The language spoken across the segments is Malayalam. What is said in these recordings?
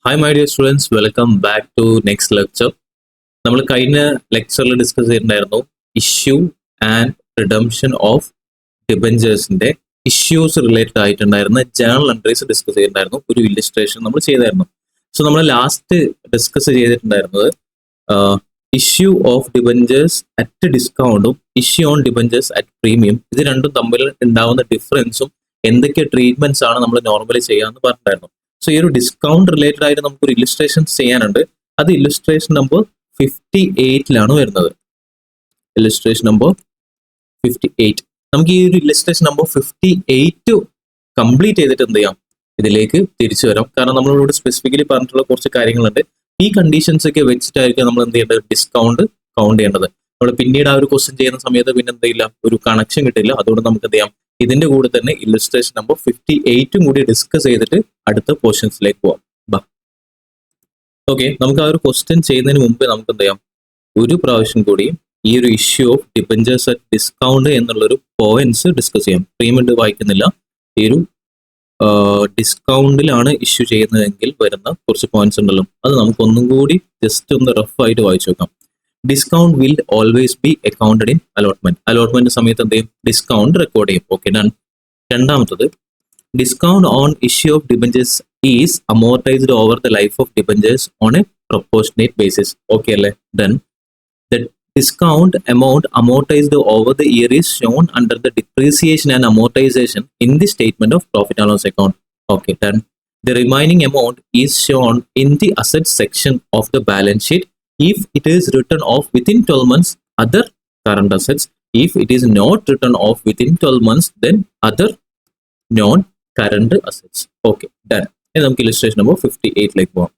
Hi my dear students, welcome back to next lecture. നമ്മൾ കഴിഞ്ഞ ലെക്ചറിൽ ഡിസ്കസ് ചെയ്തിട്ടുണ്ടായിരുന്നു ഇഷ്യൂ ആൻഡ് റിഡംഷൻ ഓഫ് ഡിബഞ്ചേഴ്സിന്റെ ഇഷ്യൂസ് റിലേറ്റഡ് ആയിട്ടുണ്ടായിരുന്ന ജേണൽ എൻട്രീസ് ഡിസ്കസ് ചെയ്തിട്ടുണ്ടായിരുന്നു. ഒരു ഇല്ലിസ്ട്രേഷൻ നമ്മൾ ചെയ്തായിരുന്നു. സോ നമ്മൾ ലാസ്റ്റ് ഡിസ്കസ് ചെയ്തിട്ടുണ്ടായിരുന്നത് ഇഷ്യൂ ഓഫ് ഡിബഞ്ചേഴ്സ് അറ്റ് ഡിസ്കൗണ്ടും issue on debentures at premium, ഇത് രണ്ടും തമ്മിൽ ഉണ്ടാവുന്ന ഡിഫറൻസും എന്തൊക്കെ ട്രീറ്റ്മെന്റ്സ് ആണ് നമ്മൾ നോർമലി ചെയ്യാമെന്ന് പറഞ്ഞിട്ടുണ്ടായിരുന്നു. സോ ഈ ഒരു ഡിസ്കൗണ്ട് റിലേറ്റഡ് ആയിട്ട് നമുക്കൊരു ഇല്ലുസ്ട്രേഷൻ ചെയ്യാനുണ്ട്. അത് ഇല്ലുസ്ട്രേഷൻ നമ്പർ 58 വരുന്നത്. Illustration number 58. നമുക്ക് ഈ ഒരു ഇല്ലുസ്ട്രേഷൻ നമ്പർ 58 കംപ്ലീറ്റ് ചെയ്തിട്ട് എന്ത് ചെയ്യാം, ഇതിലേക്ക് തിരിച്ചു വരാം. കാരണം നമ്മളോട് സ്പെസിഫിക്കലി പറഞ്ഞിട്ടുള്ള കുറച്ച് കാര്യങ്ങളുണ്ട്. ഈ കണ്ടീഷൻസ് ഒക്കെ വെച്ചിട്ടായിരിക്കും നമ്മൾ എന്ത് ചെയ്യേണ്ടത്, ഡിസ്കൗണ്ട് കൗണ്ട് ചെയ്യേണ്ടത്. നമ്മൾ പിന്നീട് ആ ഒരു ക്വസ്റ്റ്യൻ ചെയ്യുന്ന സമയത്ത് പിന്നെ എന്തെയില്ല, ഒരു കണക്ഷൻ കിട്ടില്ല. അതുകൊണ്ട് നമുക്ക് എന്ത് ചെയ്യാം, ഇതിന്റെ കൂടെ തന്നെ ഇല്ലുസ്ട്രേഷൻ നമ്പർ 58 കൂടി ഡിസ്കസ് ചെയ്തിട്ട് അടുത്ത പോർഷൻസിലേക്ക് പോവാം. ഓക്കെ, നമുക്ക് ആ ഒരു ക്വസ്റ്റ്യൻ ചെയ്യുന്നതിന് മുമ്പ് നമുക്ക് എന്ത് ചെയ്യാം, ഒരു പ്രാവശ്യം കൂടി ഈ ഒരു issue of debentures at discount എന്നുള്ളൊരു പോയിന്റ്സ് ഡിസ്കസ് ചെയ്യാം. പ്രീമിയം വായിക്കുന്നില്ല, ഈ ഒരു ഡിസ്കൗണ്ടിലാണ് ഇഷ്യൂ ചെയ്യുന്നതെങ്കിൽ വരുന്ന കുറച്ച് പോയിന്റ്സ് ഉണ്ടല്ലോ, അത് നമുക്ക് ഒന്നും കൂടി ജസ്റ്റ് ഒന്ന് റഫ് ആയിട്ട് വായിച്ചു നോക്കാം. Discount will always be accounted in allotment. Allotment സമയത്ത് എന്ത് ചെയ്യും, ഡിസ്കൗണ്ട് റെക്കോർഡ് ചെയ്യും. Okay, done. രണ്ടാമത്തത്, discount on issue of debentures is amortised over the life of debentures on a proportionate basis. Okay അല്ലേ, done. The discount amount amortized over the year is shown under the depreciation and amortization in the statement of profit and loss account. Okay, done. The remaining amount is shown in the assets section of the balance sheet if it is written off within 12 months other current assets. If it is not written off within 12 months, then other non-current assets. Okay, done. And നമുക്ക് illustration number 58 like പോവാം.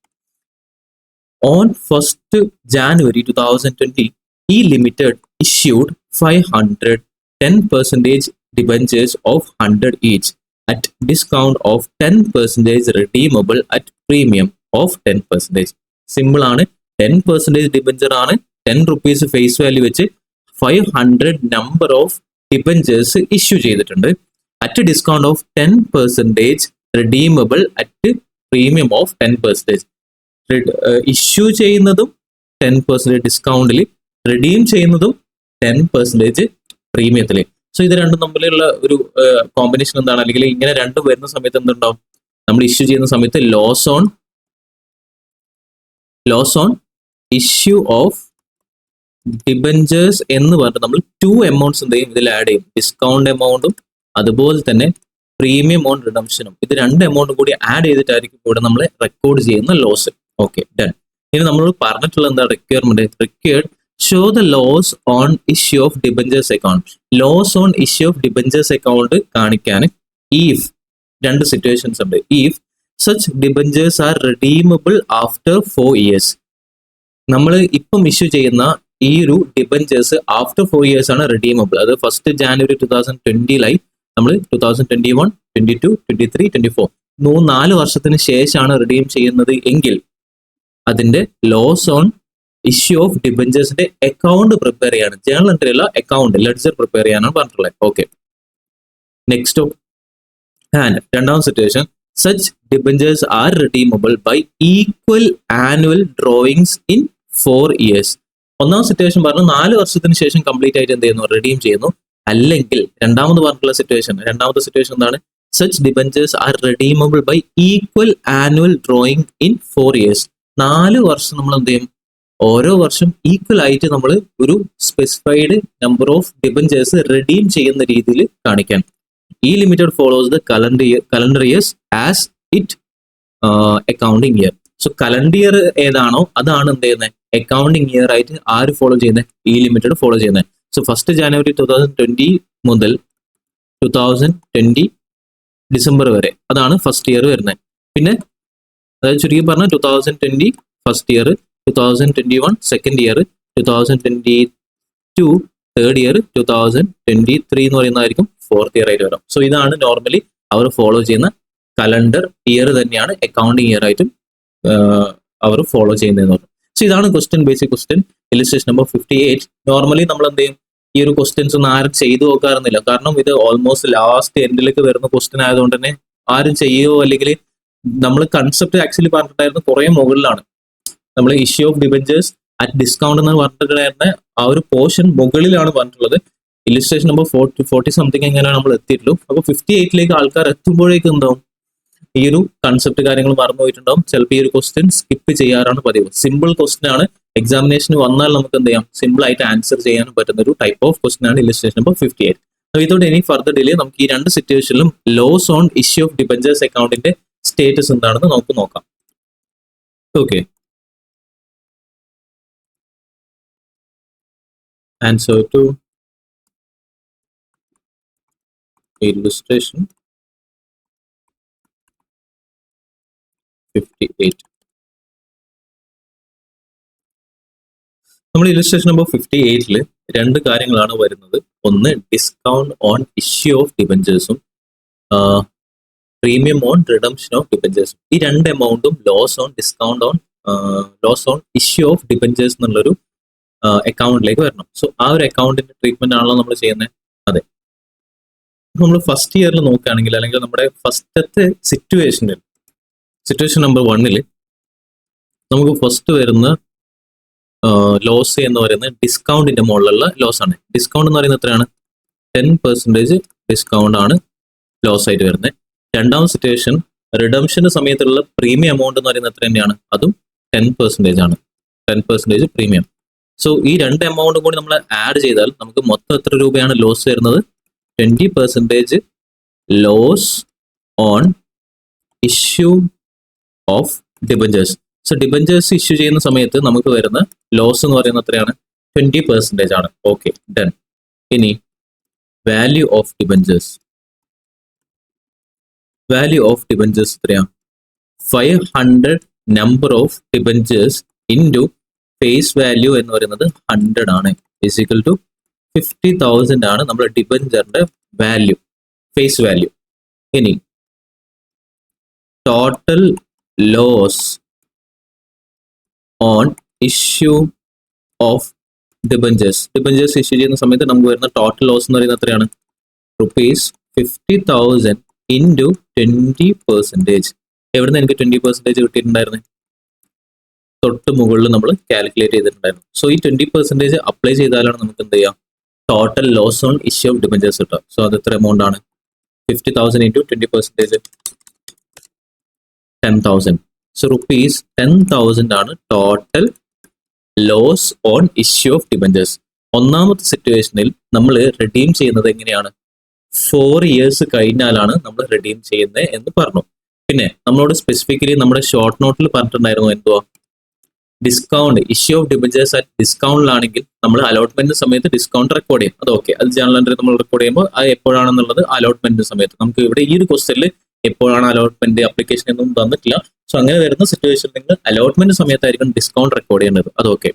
On 1st January 2020, E Limited issued 510% debentures of 100 each at discount of 10% redeemable at premium of 10%. Simple ആണ്, 10% debenture ആണ്, 10 rupees face value വെച്ച് 500 number of debentures ഇഷ്യൂ ചെയ്തിട്ടുണ്ട്. At discount of 10% redeemable at premium of 10%. Issue ചെയ്യുന്നതും 10% ഡിസ്കൗണ്ടിൽ, റിഡീം ചെയ്യുന്നതും 10% പ്രീമിയത്തിൽ. സോ ഇത് രണ്ടും തമ്മിലുള്ള ഒരു കോമ്പിനേഷൻ എന്താണ്, അല്ലെങ്കിൽ ഇങ്ങനെ രണ്ടും വരുന്ന സമയത്ത് എന്തുണ്ടാവും, നമ്മൾ ഇഷ്യൂ ചെയ്യുന്ന സമയത്ത് loss on issue of debentures എന്ന് പറഞ്ഞിട്ട് നമ്മൾ 2 എമൗണ്ട്സ് എന്ത് ചെയ്യും, ഇതിൽ ആഡ് ചെയ്യും. ഡിസ്കൗണ്ട് എമൗണ്ടും അതുപോലെ തന്നെ പ്രീമിയം ഓൺ റിഡംഷനും. ഇത് 2 എമൗണ്ടും കൂടി ആഡ് ചെയ്തിട്ടായിരിക്കും ഇവിടെ നമ്മൾ റെക്കോർഡ് ചെയ്യുന്ന ലോസ്. Okay, done. ഇനി നമ്മളോട് പറഞ്ഞിട്ടുള്ള എന്താ required show the loss on issue of debentures account. Loss on issue of debentures account കാണിക്കാൻ ഈഫ് 2 സിറ്റുവേഷൻസ് ഉണ്ട്. If such debentures are redeemable after 4 years. നമ്മൾ ഇപ്പം ഇഷ്യൂ ചെയ്യുന്ന ഈ ഒരു ഡിബഞ്ചേഴ്സ് ആഫ്റ്റർ 4 years ആണ് റിഡീമബിൾ. അത് 1st January 2020 നമ്മൾ 2021, 22, 23, 24 4 വർഷത്തിന് ശേഷമാണ് റിഡീം ചെയ്യുന്നത് എങ്കിൽ അതിന്റെ ലോസ് ഓൺ ഇഷ്യൂ ഓഫ് ഡിബഞ്ചേഴ്സിന്റെ അക്കൗണ്ട് പ്രിപ്പയർ ചെയ്യാണ്. ജേണൽ എൻട്രി അല്ല, അക്കൗണ്ട് ലെഡ്ജർ പ്രിപ്പയർ ചെയ്യാനാണ് പറഞ്ഞിട്ടുള്ളത്. Okay, next. ആൻഡ് രണ്ടാമത്തെ situation, such debentures are redeemable by equal annual drawings in 4 years. ഒന്നാം സിറ്റുവേഷൻ പറഞ്ഞു 4 വർഷത്തിന് ശേഷം കംപ്ലീറ്റ് ആയിട്ട് എന്ത് ചെയ്യുന്നു, റിഡീം ചെയ്യുന്നു. അല്ലെങ്കിൽ രണ്ടാമത് പറഞ്ഞിട്ടുള്ള രണ്ടാമത്തെ സിറ്റുവേഷൻ എന്താണ്, such debentures are redeemable by equal annual drawing in 4 years. 4 വർഷം നമ്മൾ എന്ത് ചെയ്യും, ഓരോ വർഷം ഈക്വൽ ആയിട്ട് നമ്മൾ ഒരു specified number of debentures redeem ചെയ്യുന്ന രീതിയിൽ കാണിക്കാൻ. ഈ limited follows the calendar years as it accounting year. So calendar year ഏതാണോ അതാണ് എന്ത് ചെയ്യുന്നത്, അക്കൗണ്ടിങ് ഇയർ ആയിട്ട് ആര് ഫോളോ ചെയ്യുന്നത്, ഈ ലിമിറ്റഡ് ഫോളോ ചെയ്യുന്നത്. സോ 1st January 2020 മുതൽ 2020 ഡിസംബർ വരെ അതാണ് ഫസ്റ്റ് ഇയർ വരുന്നത്. പിന്നെ അതായത് ചുരുക്കി പറഞ്ഞാൽ 2020 first year, 2021 second year, 2022 third year, 2023 എന്ന് പറയുന്നതായിരിക്കും ഫോർത്ത് ഇയർ ആയിട്ട് വരാം. സോ ഇതാണ് നോർമലി അവർ ഫോളോ ചെയ്യുന്ന കലണ്ടർ ഇയർ തന്നെയാണ് അക്കൗണ്ടിങ് ഇയർ ആയിട്ടും അവർ ഫോളോ ചെയ്യുന്നതെന്ന് പറഞ്ഞു. സോ ഇതാണ് question, basic question, illustration number 58. Normally നമ്മൾ എന്ത് ചെയ്യും, ഈ ഒരു ക്വസ്റ്റ്യൻസ് ഒന്നും ആരും ചെയ്തു നോക്കാറുന്നില്ല. കാരണം ഇത് ഓൾമോസ്റ്റ് ലാസ്റ്റ് എൻഡിലേക്ക് വരുന്ന ക്വസ്റ്റ്യൻ ആയതുകൊണ്ട് തന്നെ ആരും ചെയ്യുകയോ അല്ലെങ്കിൽ നമ്മൾ കൺസെപ്റ്റ് ആക്ച്വലി പറഞ്ഞിട്ടുണ്ടായിരുന്നു കുറെ മുകളിലാണ്. നമ്മൾ issue of debentures at discount എന്ന് പറഞ്ഞിട്ടുണ്ടായിരുന്ന ആ ഒരു പോർഷൻ മുകളിലാണ് പറഞ്ഞിട്ടുള്ളത്. ഇലിസ്ട്രേഷൻ നമ്പർ 40 സംതിങ് എങ്ങനെയാണ് നമ്മൾ എത്തിയിട്ടുള്ളൂ. അപ്പൊ 58ലേക്ക് ആൾക്കാർ എത്തുമ്പോഴേക്കും എന്താവും, ഈ ഒരു കൺസെപ്റ്റ് കാര്യങ്ങൾ മറന്നു പോയിട്ടുണ്ടാവും. ചിലപ്പോൾ ഈ ഒരു ക്വസ്റ്റ്യൻ സ്കിപ്പ് ചെയ്യാറാണ് പതിവ്. സിമ്പിൾ ക്വസ്റ്റ്യൻ ആണ്, എക്സാമിനേഷന് വന്നാൽ നമുക്ക് എന്ത് ചെയ്യാം, സിമ്പിൾ ആയിട്ട് ആൻസർ ചെയ്യാനും പറ്റുന്ന ഒരു ടൈപ്പ് ഓഫ് ക്വസ്റ്റ്യൻ ആണ് illustration number 58. Without any further delay നമുക്ക് ഈ രണ്ട് സിറ്റുവേഷനിലും loss on issue of debentures അക്കൗണ്ടിന്റെ സ്റ്റേറ്റസ് എന്താണെന്ന് നമുക്ക് നോക്കാം. Okay, answer to illustration 58. നമ്മൾ ഇലിസ്ട്രേഷൻ നമ്പർ 58 രണ്ട് കാര്യങ്ങളാണ് വരുന്നത്. ഒന്ന് ഡിസ്കൗണ്ട് ഓൺ ഇഷ്യൂ ഓഫ് ഡിബഞ്ചേഴ്സും പ്രീമിയം ഓൺ റിഡംഷൻ ഓഫ് ഡിബഞ്ചേഴ്സും. ഈ രണ്ട് എമൗണ്ടും loss on issue of debentures എന്നുള്ളൊരു അക്കൗണ്ടിലേക്ക് വരണം. സോ ആ ഒരു അക്കൗണ്ടിന്റെ ട്രീറ്റ്മെന്റ് ആണല്ലോ നമ്മൾ ചെയ്യുന്നത്. അതെ, നമ്മൾ ഫസ്റ്റ് ഇയറിൽ നോക്കുകയാണെങ്കിൽ, അല്ലെങ്കിൽ നമ്മുടെ ഫസ്റ്റത്തെ സിറ്റുവേഷൻ നമ്പർ 1 നമുക്ക് ഫസ്റ്റ് വരുന്ന ലോസ് എന്ന് പറയുന്നത് ഡിസ്കൗണ്ടിന്റെ മുകളിലുള്ള ലോസ് ആണ്. ഡിസ്കൗണ്ട് എന്ന് പറയുന്നത് എത്രയാണ്? 10% ഡിസ്കൗണ്ട് ആണ് ലോസ് ആയിട്ട് വരുന്നത്. രണ്ടാമത്തെ സിറ്റുവേഷൻ റിഡംഷന്റെ സമയത്തുള്ള പ്രീമിയം എമൗണ്ട് എന്ന് പറയുന്നത് എത്ര തന്നെയാണ്? അതും 10% ആണ്. 10% പ്രീമിയം. സോ ഈ രണ്ട് എമൗണ്ടും കൂടി നമ്മൾ ആഡ് ചെയ്താൽ നമുക്ക് മൊത്തം എത്ര രൂപയാണ് ലോസ് വരുന്നത്? 20% loss on issue of debentures. So debentures issue ചെയ്യുന്ന സമയത്ത് നമുക്ക് വരുന്ന ലോസ് എന്ന് പറയുന്നത് എത്രയാണ്? 20% ആണ്. Okay, done. ഇനി value of debentures. Value of debentures എത്രയാണ്? 500 number of debentures into face value എന്ന് പറയുന്നത് 100 ആണ്. ഈക്വൽ ടു 50,000 ആണ് നമ്മുടെ ഡിബഞ്ചറിന്റെ വാല്യൂ, ഫേസ് വാല്യൂ. ഇനി total loss on issue of debentures. Debentures issue ചെയ്യുന്ന സമയത്ത് നമുക്ക് വരുന്ന ടോട്ടൽ ലോസ് എന്ന് പറയുന്നത് എത്രയാണ്? ₹50,000 ഇൻറ്റു 20%. എവിടുന്ന് എനിക്ക് 20% കിട്ടിയിട്ടുണ്ടായിരുന്നു? തൊട്ട് മുകളിൽ നമ്മൾ കാൽക്കുലേറ്റ് ചെയ്തിട്ടുണ്ടായിരുന്നു. സോ ഈ 20% അപ്ലൈ ചെയ്താലാണ് നമുക്ക് എന്ത് ചെയ്യാം, total loss on issue of debentures കിട്ടുക. സോ അത് എത്ര എമൗണ്ട് ആണ്? 50,000 ഇൻറ്റു 20%, 10,000. സോ ₹10,000 ആണ് total loss on issue of debentures. ഒന്നാമത്തെ സിറ്റുവേഷനിൽ നമ്മൾ റിഡീം ചെയ്യുന്നത് എങ്ങനെയാണ്? 4 years കഴിഞ്ഞാലാണ് നമ്മൾ റിഡീം ചെയ്യുന്നത് എന്ന് പറഞ്ഞു. പിന്നെ നമ്മളോട് സ്പെസിഫിക്കലി നമ്മുടെ ഷോർട്ട് നോട്ടിൽ പറഞ്ഞിട്ടുണ്ടായിരുന്നു എന്തുവാ? Discount issue of debentures at ഡിസ്കൗണ്ടിലാണെങ്കിൽ നമ്മൾ അലോട്ട്മെന്റ് സമയത്ത് ഡിസ്കൗണ്ട് റെക്കോർഡ് ചെയ്യും. അത് ഓക്കെ, അത് ജനറൽ എൻട്രി നമ്മൾ റെക്കോർഡ് ചെയ്യുമ്പോൾ അത് എപ്പോഴാണെന്നുള്ളത് അലോട്ട്മെന്റ് സമയത്ത്. നമുക്ക് ഇവിടെ ഈ ഒരു ക്വസ്റ്റ്യനിൽ എപ്പോഴാണ് അലോട്ട്മെന്റ് അപ്ലിക്കേഷൻ ഒന്നും തന്നിട്ടില്ല. സോ അങ്ങനെ വരുന്ന സിറ്റുവേഷനിൽ നിങ്ങൾ അലോട്ട്മെന്റ് സമയത്തായിരിക്കും ഡിസ്കൗണ്ട് റെക്കോർഡ് ചെയ്യേണ്ടത്. അത് ഓക്കെ.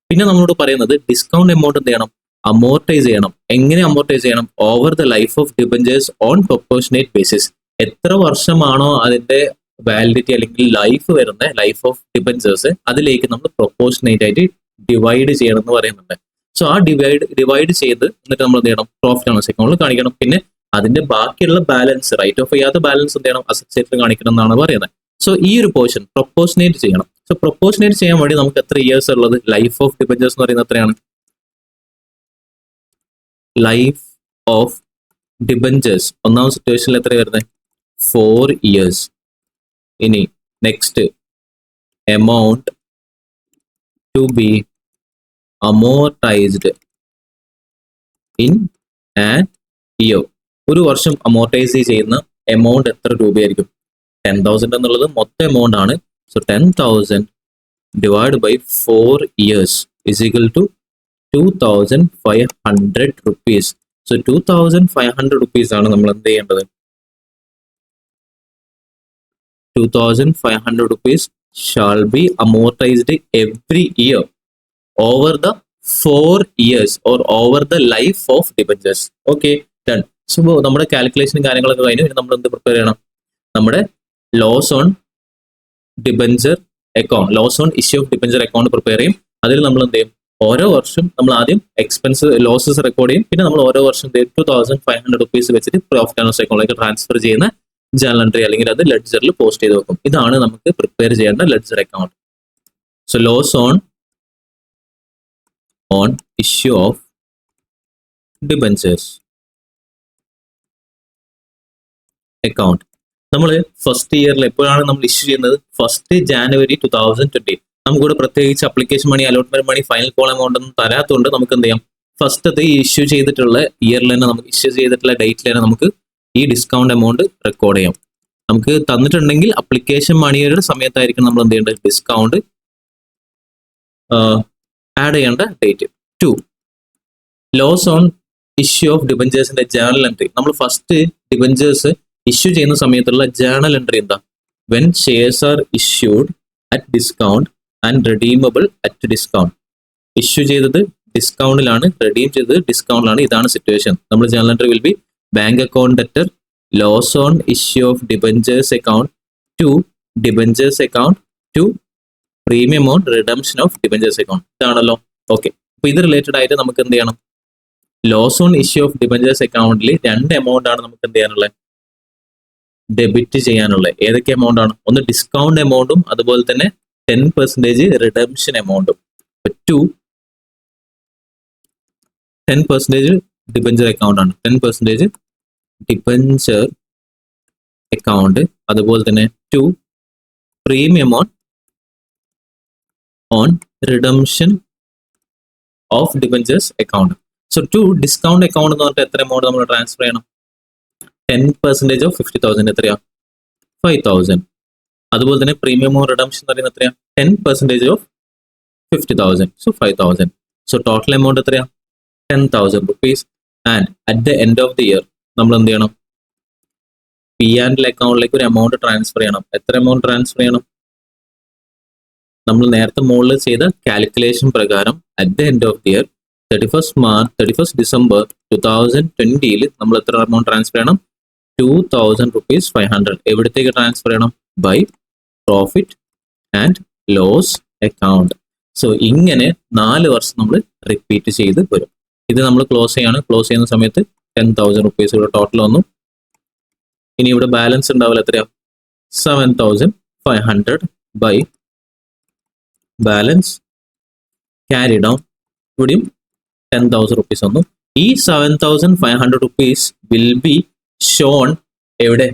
പിന്നെ നമ്മളോട് പറയുന്നത് ഡിസ്കൗണ്ട് എമൗണ്ട് എന്ത് ചെയ്യണം? അമോർട്ടൈസ് ചെയ്യണം. എങ്ങനെ അമോർട്ടൈസ് ചെയ്യണം? Over the life of debentures on proportionate basis. എത്ര വർഷമാണോ അതിന്റെ വാലിഡിറ്റി അല്ലെങ്കിൽ ലൈഫ് വരുന്ന ലൈഫ് ഓഫ് ഡിബഞ്ചേഴ്സ്, അതിലേക്ക് നമ്മൾ പ്രൊപ്പോർഷനേറ്റ് ആയിട്ട് ഡിവൈഡ് ചെയ്യണം എന്ന് പറയുന്നുണ്ട്. സോ ആ ഡിവൈഡ് ചെയ്ത് എന്നിട്ട് നമ്മൾ എന്ത് ചെയ്യണം? പ്രോഫിറ്റ് ആൻഡ് ലോസ് അക്കൗണ്ടിൽ കാണിക്കണം. പിന്നെ അതിന്റെ ബാക്കിയുള്ള ബാലൻസ്, റൈറ്റ് ഓഫ് ചെയ്യാത്ത ബാലൻസ് എന്ത് ചെയ്യണം? അസറ്റ് സൈഡിൽ കാണിക്കണം എന്നാണ് പറയുന്നത്. സോ ഈ ഒരു പോർഷൻ പ്രൊപ്പോർഷനേറ്റ് ചെയ്യണം. സോ പ്രൊപ്പോർഷനേറ്റ് ചെയ്യാൻ വേണ്ടി നമുക്ക് എത്ര ഇയേഴ്സ് ഉള്ളത്? ലൈഫ് ഓഫ് ഡിബഞ്ചേഴ്സ് എന്ന് പറയുന്നത് എത്രയാണ്? ലൈഫ് ഓഫ് ഡിബഞ്ചേഴ്സ് ഒന്നാം സിറ്റുവേഷനിൽ എത്ര വരുന്നത്? 4 years. ഇനി next amount to be amortized in an year. ഒരു വർഷം അമോർട്ടൈസ് ചെയ്യുന്ന എമൗണ്ട് എത്ര രൂപയായിരിക്കും? 10,000 എന്നുള്ളത് മൊത്തം എമൗണ്ട് ആണ്. So 10,000 divide by 4 years is equal to 2,500 rupees. So 2,500 rupees ആണ് നമ്മൾ എന്ത് ചെയ്യേണ്ടത്? 2,500 rupees shall be amortized every year over the 4 years or over the life of debentures. Okay, done. So നമ്മുടെ കാൽക്കുലേഷനും കാര്യങ്ങളൊക്കെ കഴിഞ്ഞു. ഇനി നമ്മൾ എന്ത് പ്രിപ്പയർ ചെയ്യണം? നമ്മുടെ loss on debenture account, loss on issue of debenture account prepare ചെയ്യും. അതിൽ നമ്മൾ എന്ത് ചെയ്യും? ഓരോ വർഷം നമ്മൾ ആദ്യം എക്സ്പെൻസ് ലോസസ് റെക്കോർഡ് ചെയ്യും. പിന്നെ നമ്മൾ ഓരോ വർഷം 2,500 rupees വെച്ചിട്ട് പ്രോഫിറ്റ് ആൻഡ് ലോസ് അക്കൗണ്ടിലേക്ക് ട്രാൻസ്ഫർ ചെയ്യുന്ന ജേണൽ എൻട്രി അല്ലെങ്കിൽ അത് ലെഡ്ജറിൽ പോസ്റ്റ് ചെയ്ത് വെക്കും. ഇതാണ് നമുക്ക് പ്രിപ്പയർ ചെയ്യേണ്ട ledger account. So loss on issue of debentures account. നമ്മൾ ഫസ്റ്റ് ഇയറിൽ എപ്പോഴാണ് നമ്മൾ ഇഷ്യൂ ചെയ്യുന്നത്? 1 January 2020. നമുക്കിവിടെ പ്രത്യേകിച്ച് application money, allotment money, final call amount ഒന്നും തരാത്തതുകൊണ്ട് നമുക്ക് എന്ത് ചെയ്യാം, ഫസ്റ്റത്തെ ഈ ഇഷ്യൂ ചെയ്തിട്ടുള്ള ഇയറിൽ തന്നെ, നമുക്ക് ഇഷ്യൂ ചെയ്തിട്ടുള്ള ഡേറ്റിൽ തന്നെ നമുക്ക് ഈ ഡിസ്കൗണ്ട് എമൗണ്ട് റെക്കോർഡ് ചെയ്യാം. നമുക്ക് തന്നിട്ടുണ്ടെങ്കിൽ അപ്ലിക്കേഷൻ മണിയുടെ സമയത്തായിരിക്കും നമ്മൾ എന്ത് ചെയ്യേണ്ടത്, ഡിസ്കൗണ്ട് ആഡ് ചെയ്യേണ്ട date. 2, loss on issue of ഡിബഞ്ചേഴ്സിന്റെ ജേണൽ എൻട്രി. നമ്മൾ ഫസ്റ്റ് ഡിബഞ്ചേഴ്സ് ഇഷ്യൂ ചെയ്യുന്ന സമയത്തുള്ള ജേണൽ എൻട്രി എന്താ? When shares are issued at discount and redeemable at discount. Issue ചെയ്തത് ഡിസ്കൗണ്ടിലാണ്, റെഡീം ചെയ്തത് ഡിസ്കൗണ്ടിലാണ്. ഇതാണ് സിറ്റുവേഷൻ. നമ്മൾ journal entry will be bank account debtor, loss on issue of debentures account, to debentures account, to premium on redemption of debentures account. ഇതാണല്ലോ. ഓക്കെ, അപ്പൊ ഇത് റിലേറ്റഡ് ആയിട്ട് നമുക്ക് എന്ത് ചെയ്യണം? Loss on issue of debentures അക്കൗണ്ടിൽ 2 എമൗണ്ട് ആണ് നമുക്ക് എന്ത് ചെയ്യാനുള്ളത്, ഡെബിറ്റ് ചെയ്യാനുള്ളത്. ഏതൊക്കെ എമൗണ്ട് ആണ്? ഒന്ന് ഡിസ്കൗണ്ട് എമൗണ്ടും അതുപോലെ തന്നെ 10% റിഡംഷൻ എമൗണ്ടും. 10% ഡിബഞ്ചർ അക്കൗണ്ട് ആണ്, 10% ഡിബഞ്ചർ അക്കൗണ്ട്, അതുപോലെ തന്നെ 2 premium on redemption of debentures account. So 2 discount account എന്ന് പറഞ്ഞിട്ട് എത്ര എമൗണ്ട് നമ്മൾ ട്രാൻസ്ഫർ ചെയ്യണം? 10% ഓഫ് 50,000 എത്രയാ? 5,000. അതുപോലെ തന്നെ പ്രീമിയം ഓൺ റിഡംഷൻ എന്ന് പറയുന്നത് എത്രയാ? 10% of 50,000, so 5,000. So total amount എത്രയാ? 10,000 rupees. And at the end of the year നമ്മൾ എന്ത് ചെയ്യണം? P&L അക്കൗണ്ടിലേക്ക് ഒരു എമൗണ്ട് ട്രാൻസ്ഫർ ചെയ്യണം. എത്ര എമൗണ്ട് ട്രാൻസ്ഫർ ചെയ്യണം? നമ്മൾ നേരത്തെ മുകളിൽ ചെയ്ത കാൽക്കുലേഷൻ പ്രകാരം at the end of the year 31st December 2020 നമ്മൾ എത്ര എമൗണ്ട് ട്രാൻസ്ഫർ ചെയ്യണം? 2,000 rupees 500. എവിടത്തേക്ക് ട്രാൻസ്ഫർ ചെയ്യണം? By profit and loss account. So ഇങ്ങനെ 4 വർഷം നമ്മൾ റിപ്പീറ്റ് ചെയ്ത് വരും. ഇത് നമ്മൾ ക്ലോസ് ചെയ്യാണ്. ക്ലോസ് ചെയ്യുന്ന സമയത്ത് 10,000 rupees ഇവിടെ ടോട്ടൽ വന്നു. ഇനി ഇവിടെ ബാലൻസ് ഉണ്ടാവില്ല. എത്രയാ? 7,500 ബൈ ബാലൻസ് ക്യാരി ഡൗൺ. ഇവിടെയും 10,000 rupees വന്നു. ഈ 7,500 rupees വിൽ ബി ഷോൺ എവിടെ?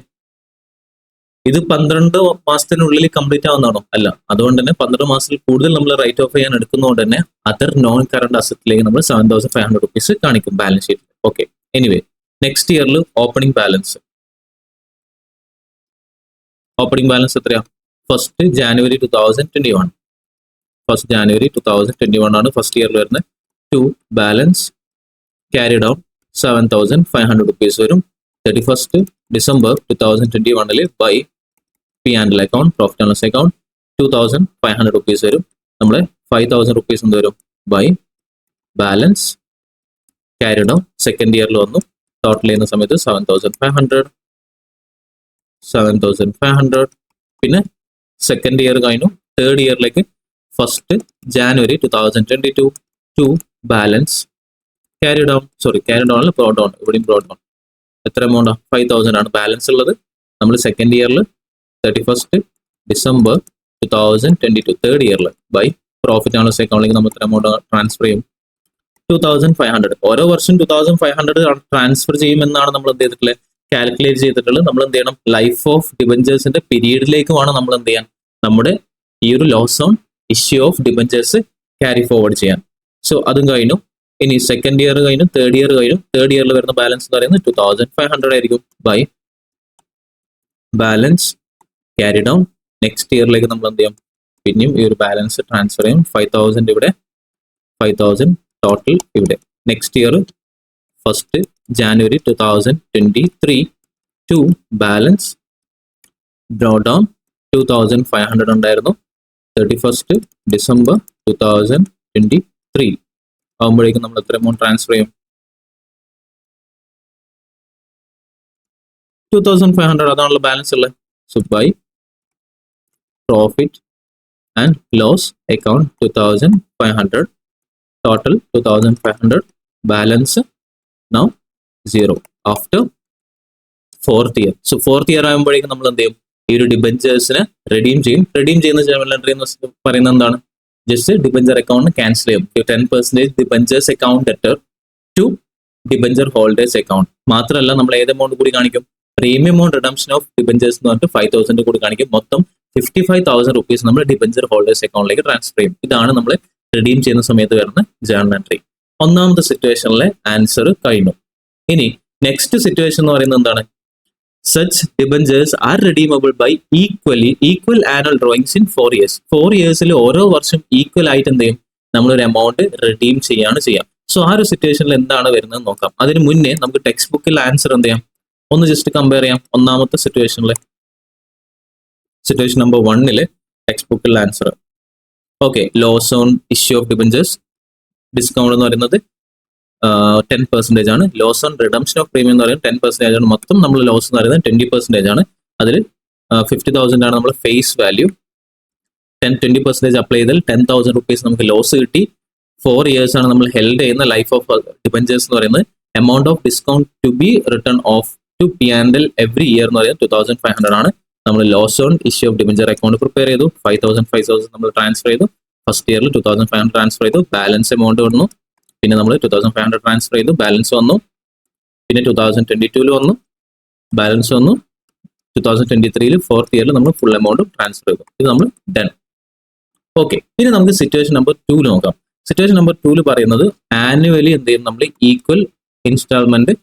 ഇത് 12 മാസത്തിനുള്ളിൽ കംപ്ലീറ്റ് ആവുന്നതാണോ? അല്ല. അതുകൊണ്ട് തന്നെ 12 മാസത്തിൽ കൂടുതൽ നമ്മൾ റൈറ്റ് ഓഫ് ചെയ്യാൻ എടുക്കുന്നതുകൊണ്ട് തന്നെ അതർ നോൺ കറണ്ട് അസറ്റിലേക്ക് നമ്മൾ 7,500 rupees കാണിക്കും ബാലൻസ് ഷീറ്റിൽ. ഓക്കെ, എനിവേ നെക്സ്റ്റ് ഇയറിൽ ഓപ്പണിംഗ് ബാലൻസ് എത്രയാ? 1 January 2021. 1 January 2021 ആണ് ഫസ്റ്റ് ഇയറിൽ വരുന്നത്. 2 ബാലൻസ് ക്യാരി ഡൗൺ 7,500 rupees വരും. 31st December 2021 by P&L account, profit and loss account 2,500 rupees വരും. നമ്മളെ 5,000 rupees എന്ത് വരും? By balance carry down second ഇയറിൽ വന്നു. ടോട്ടൽ ചെയ്യുന്ന സമയത്ത് 7,500. പിന്നെ സെക്കൻഡ് ഇയർ കഴിഞ്ഞു. തേർഡ് ഇയറിലേക്ക് 1 January 2022 to balance carry down അല്ല ബ്രോഡ് ഡൗൺ. ഇവിടെയും ബ്രോഡ് ഡൗൺ. എത്ര എമൗണ്ട്? 5,000 ആണ് ബാലൻസ് ഉള്ളത്. നമ്മൾ സെക്കൻഡ് ഇയറിൽ 31st December 2022 തേർഡ് ഇയറിൽ ബൈ പ്രോഫിറ്റ് ആൻഡ് ലോസ് അക്കൗണ്ടിലേക്ക് നമ്മൾ എത്ര എമൗണ്ട് ട്രാൻസ്ഫർ ചെയ്യും? 2,500. ഓരോ വർഷം 2,500 ട്രാൻസ്ഫർ ചെയ്യുമെന്നാണ് നമ്മൾ എന്ത് ചെയ്തിട്ടുള്ളത്, കാൽക്കുലേറ്റ് ചെയ്തിട്ടുള്ളത്. നമ്മൾ എന്ത് ചെയ്യണം? ലൈഫ് ഓഫ് ഡിബഞ്ചേഴ്സിന്റെ പീരീഡിലേക്ക് വേണം നമ്മൾ എന്ത് ചെയ്യാൻ, നമ്മുടെ ഈ ഒരു loss on issue of debentures carry forward ചെയ്യാൻ. സോ അതും കഴിഞ്ഞു. ഇനി സെക്കൻഡ് ഇയർ കഴിഞ്ഞു, തേർഡ് ഇയർ കഴിഞ്ഞു. തേർഡ് ഇയറിൽ വരുന്ന ബാലൻസ് എന്ന് പറയുന്നത് 2,500 ആയിരിക്കും by balance carry down. Next ഇയറിലേക്ക് നമ്മൾ എന്ത് ചെയ്യും? പിന്നെയും ഈ ഒരു ബാലൻസ് ട്രാൻസ്ഫർ ചെയ്യും. 5,000 ഇവിടെ, 5,000 ടോട്ടൽ ഇവിടെ. Next year 1 January 2023 to balance draw down 2,500 ഉണ്ടായിരുന്നു. 31st December 2023 ആകുമ്പോഴേക്കും നമ്മൾ എത്ര എമൗണ്ട് ട്രാൻസ്ഫർ ചെയ്യും? 2,500. അതാണല്ലോ ബാലൻസ് ഉള്ളത്. So by profit and loss account 2,500. Total 2,500. Balance now 0 after fourth year. So fourth year ആകുമ്പോഴേക്കും നമ്മൾ എന്ത് ചെയ്യും, ഈ ഒരു ഡിബഞ്ചേഴ്സിനെ റെഡീം ചെയ്യും. റെഡീം ചെയ്യുന്ന ജേണൽ എൻട്രി എന്ന് പറയുന്നത് എന്താണ്, ജസ്റ്റ് ഡിബഞ്ചർ അക്കൗണ്ട് ക്യാൻസൽ ചെയ്യും. 10% debentures account debtor to debenture holders account. മാത്രമല്ല നമ്മൾ ഏത് എമൗണ്ട് കൂടി കാണിക്കും, premium amount redemption of debentures എന്ന് പറഞ്ഞിട്ട് 5,000 കൂടി കാണിക്കും. മൊത്തം 55,000 റുപ്പീസ് നമ്മൾ ഡിബഞ്ചർ ഹോൾഡേഴ്സ് അക്കൗണ്ടിലേക്ക് ട്രാൻസ്ഫർ ചെയ്യും. ഇതാണ് നമ്മൾ റിഡീം ചെയ്യുന്ന സമയത്ത് വരുന്ന ജേണൽ എൻട്രി. ഒന്നാമത്തെ സിറ്റുവേഷനിലെ ആൻസർ കഴിഞ്ഞു. ഇനി നെക്സ്റ്റ് സിറ്റുവേഷൻ എന്ന് പറയുന്നത് എന്താണ്, such debentures are redeemable by equal annual drawings in 4 years. 4 yearsൽ ഓരോ വർഷം ഈക്വൽ ആയിട്ട് എന്ത് ചെയ്യും, നമ്മളൊരു എമൗണ്ട് റിഡീം ചെയ്യാണ് ചെയ്യാം. സോ ആ ഒരു സിറ്റുവേഷനിൽ എന്താണ് വരുന്നത് നോക്കാം. അതിന് മുന്നേ നമുക്ക് ടെക്സ്റ്റ് ബുക്കിൽ ആൻസർ എന്ത് ചെയ്യാം, ഒന്ന് ജസ്റ്റ് കമ്പയർ ചെയ്യാം. ഒന്നാമത്തെ സിറ്റുവേഷനിലെ സിറ്റുവേഷൻ നമ്പർ 1 ടെക്സ്റ്റ് ബുക്കിൽ answer. Okay, loss on issue of debentures discount എന്ന് പറയുന്നത് 10% ആണ്. Loss on redemption of premium എന്ന് പറയുന്നത് 10% ആണ്. മൊത്തം നമ്മൾ ലോസ് എന്ന് പറയുന്നത് 20% ആണ്. അതിൽ 50,000 ആണ് നമ്മൾ ഫേസ് വാല്യൂ. 20% അപ്ലൈ ചെയ്താൽ 10,000 റുപ്പീസ് നമുക്ക് ലോസ് കിട്ടി. 4 years ആണ് നമ്മൾ ഹെൽഡ് ചെയ്യുന്ന ലൈഫ് ഓഫ് ഡിബഞ്ചേഴ്സ് എന്ന് പറയുന്നത്. Amount of discount to be written off to P&L every year എന്ന് പറയുന്നത് 2,500 ആണ്. നമ്മൾ loss on issue of debenture account prepare ചെയ്തു. 5,000 നമ്മൾ ട്രാൻസ്ഫർ ചെയ്തു. ഫസ്റ്റ് ഇയറിൽ 2,500 ട്രാൻസ്ഫർ ചെയ്തു. ബാലൻസ് എമൗണ്ട് വന്നു. പിന്നെ നമ്മൾ 2,500 ട്രാൻസ്ഫർ ചെയ്തു, ബാലൻസ് വന്നു. പിന്നെ 2022 വന്നു, ബാലൻസ് വന്നു. 2023 ഫോർത്ത് ഇയറിൽ നമ്മൾ ഫുൾ എമൗണ്ട് ട്രാൻസ്ഫർ ചെയ്തു. ഇത് നമ്മൾ ഡൺ. ഓക്കെ, ഇനി നമുക്ക് സിറ്റുവേഷൻ നമ്പർ 2 നോക്കാം. സിറ്റുവേഷൻ നമ്പർ 2 പറയുന്നത് ആനുവലി എന്ത് ചെയ്യും, നമ്മൾ ഈക്വൽ ഇൻസ്റ്റാൾമെന്റ്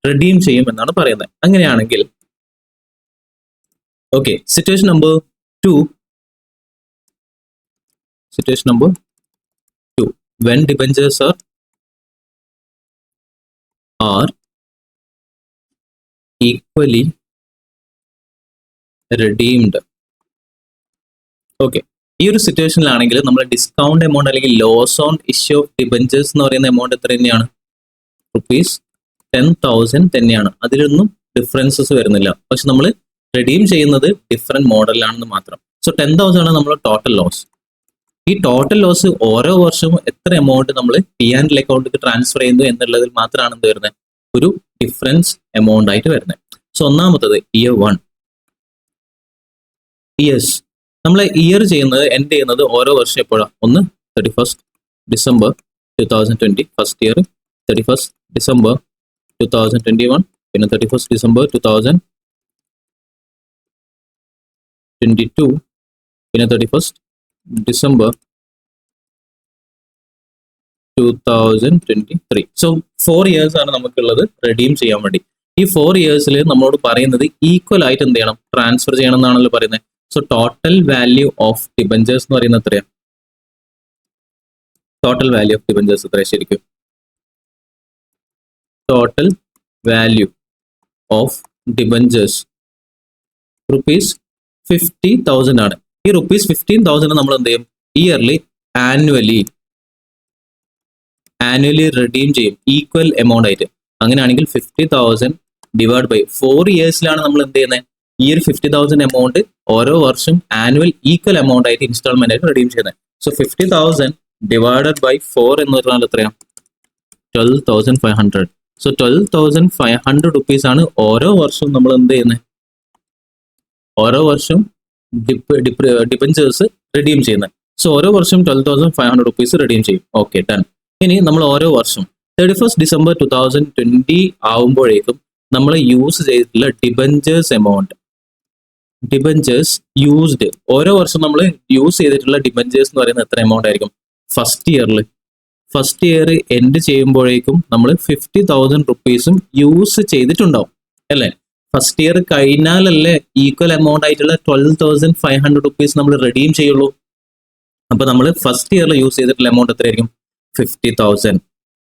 റിഡീം ചെയ്യും എന്നാണ് പറയുന്നത്. അങ്ങനെയാണെങ്കിൽ okay, situation number 2 when debentures are equally redeemed. Okay, ഈ ഒരു സിറ്റുവേഷനിലാണെങ്കിൽ നമ്മൾ ഡിസ്കൗണ്ട് എമൗണ്ട് അല്ലെങ്കിൽ loss on issue of debentures എന്ന് പറയുന്ന എമൗണ്ട് എത്ര തന്നെയാണ്, ₹10,000 തന്നെയാണ്. അതിലൊന്നും ഡിഫറൻസസ് വരുന്നില്ല. പക്ഷെ നമ്മൾ റിഡീം ചെയ്യുന്നത് ഡിഫറെന്റ് മോഡലിലാണെന്ന് മാത്രം. സോ 10,000 ആണ് നമ്മൾ ടോട്ടൽ ലോസ്. ഈ ടോട്ടൽ ലോസ് ഓരോ വർഷവും എത്ര എമൗണ്ട് നമ്മൾ P&L അക്കൗണ്ടിലേക്ക് ട്രാൻസ്ഫർ ചെയ്യുന്നു എന്നുള്ളതിൽ മാത്രമാണ് എന്ത് വരുന്നത്, ഒരു ഡിഫറൻസ് എമൗണ്ട് ആയിട്ട് വരുന്നത്. സോ ഒന്നാമത്തത് ഇയർ 1 ഇയേഴ്സ്. നമ്മൾ ഇയർ ചെയ്യുന്നത് എൻഡ് ചെയ്യുന്നത് ഓരോ വർഷം എപ്പോഴാണ്, ഒന്ന് 31st December 2020 first year, 31st December 2021, പിന്നെ 31st December 2022, പിന്നെ 31st December 2023. സോ 4 years ആണ് നമുക്കുള്ളത് റിഡീം ചെയ്യാൻ വേണ്ടി. ഈ 4 yearsൽ നമ്മളോട് പറയുന്നത് ഈക്വൽ ആയിട്ട് എന്ത് ചെയ്യണം, ട്രാൻസ്ഫർ ചെയ്യണം എന്നാണല്ലോ പറയുന്നത്. So total value of debentures എന്ന് പറയുന്നത് എത്രയാണ്, ടോട്ടൽ വാല്യൂ ഓഫ് ഡിബഞ്ചേഴ്സ് എത്രയാണ് ശരിക്കും, ടോട്ടൽ വാല്യൂ ഓഫ് ഡിബഞ്ചേഴ്സ് ₹50,000 ആണ്. ഈ ₹15,000 നമ്മൾ എന്ത് ചെയ്യും, ഇയർലി ആനുവലി റിഡീം ചെയ്യും ഈക്വൽ എമൗണ്ട് ആയിട്ട്. അങ്ങനെയാണെങ്കിൽ 50,000 ഡിവൈഡ് ബൈ 4 yearsലാണ് നമ്മൾ എന്ത് ചെയ്യുന്നത്, ഈ ഒരു 50,000 എമൗണ്ട് ഓരോ വർഷം ആനുവൽ ഈക്വൽ എമൗണ്ട് ആയിട്ട് ഇൻസ്റ്റാൾമെന്റ് ആയിട്ട് റിഡീം ചെയ്യുന്നത്. സോ 50,000 ഡിവൈഡഡ് ബൈ 4 എന്ന് പറഞ്ഞാൽ എത്രയാണ്, 12,500. സോ 12,500 റുപ്പീസ് ആണ് ഓരോ വർഷവും നമ്മൾ എന്ത് ചെയ്യുന്നത്, ഓരോ വർഷം ഡിബഞ്ചേഴ്സ് റിഡീം ചെയ്യുന്നത്. സോ ഓരോ വർഷം 12,500 റുപ്പീസ് റിഡീം ചെയ്യും. Okay, done. ഇനി നമ്മൾ ഓരോ വർഷം 31st December 2020 ആവുമ്പോഴേക്കും നമ്മൾ യൂസ് ചെയ്തിട്ടുള്ള ഡിബഞ്ചേഴ്സ് എമൗണ്ട്, ഡിബഞ്ചേഴ്സ് യൂസ്ഡ്, ഓരോ വർഷം നമ്മൾ യൂസ് ചെയ്തിട്ടുള്ള ഡിബഞ്ചേഴ്സ് എന്ന് പറയുന്നത് എത്ര എമൗണ്ട് ആയിരിക്കും, ഫസ്റ്റ് ഇയർ എൻഡ് ചെയ്യുമ്പോഴേക്കും നമ്മൾ 50,000 റുപ്പീസും യൂസ് ചെയ്തിട്ടുണ്ടാവും അല്ലേ. ഫസ്റ്റ് ഇയർ കഴിഞ്ഞാലല്ലേ ഈക്വൽ എമൗണ്ട് ആയിട്ടുള്ള 12,500 റുപ്പീസ് നമ്മൾ റിഡീം ചെയ്യുള്ളൂ. അപ്പൊ നമ്മൾ ഫസ്റ്റ് ഇയറിൽ യൂസ് ചെയ്തിട്ടുള്ള എമൗണ്ട് എത്രയായിരിക്കും, 50,000.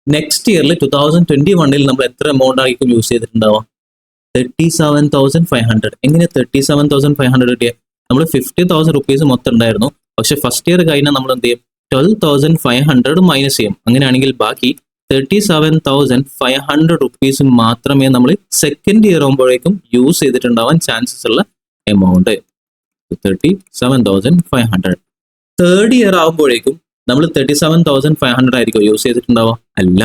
നെക്സ്റ്റ് ഇയറിൽ 2021 നമ്മൾ എത്ര എമൗണ്ട് ആയിരിക്കും യൂസ് ചെയ്തിട്ടുണ്ടാവുക, 37,500. എങ്ങനെ 37,500 കിട്ടിയ, നമ്മൾ 50,000 റുപ്പീസ് മൊത്തം ഉണ്ടായിരുന്നു. പക്ഷെ ഫസ്റ്റ് ഇയർ കഴിഞ്ഞാൽ നമ്മൾ എന്ത് ചെയ്യും, 12,500 മൈനസ് ചെയ്യും. അങ്ങനെയാണെങ്കിൽ ബാക്കി 37,500 റുപ്പീസ് മാത്രമേ നമ്മൾ സെക്കൻഡ് ഇയർ ആകുമ്പോഴേക്കും യൂസ് ചെയ്തിട്ടുണ്ടാവാൻ ചാൻസസ് ഉള്ള എമൗണ്ട്, 37,500. തേർഡ് ഇയർ ആകുമ്പോഴേക്കും നമ്മൾ 37,500 ആയിരിക്കും യൂസ് ചെയ്തിട്ടുണ്ടാവുക, അല്ല,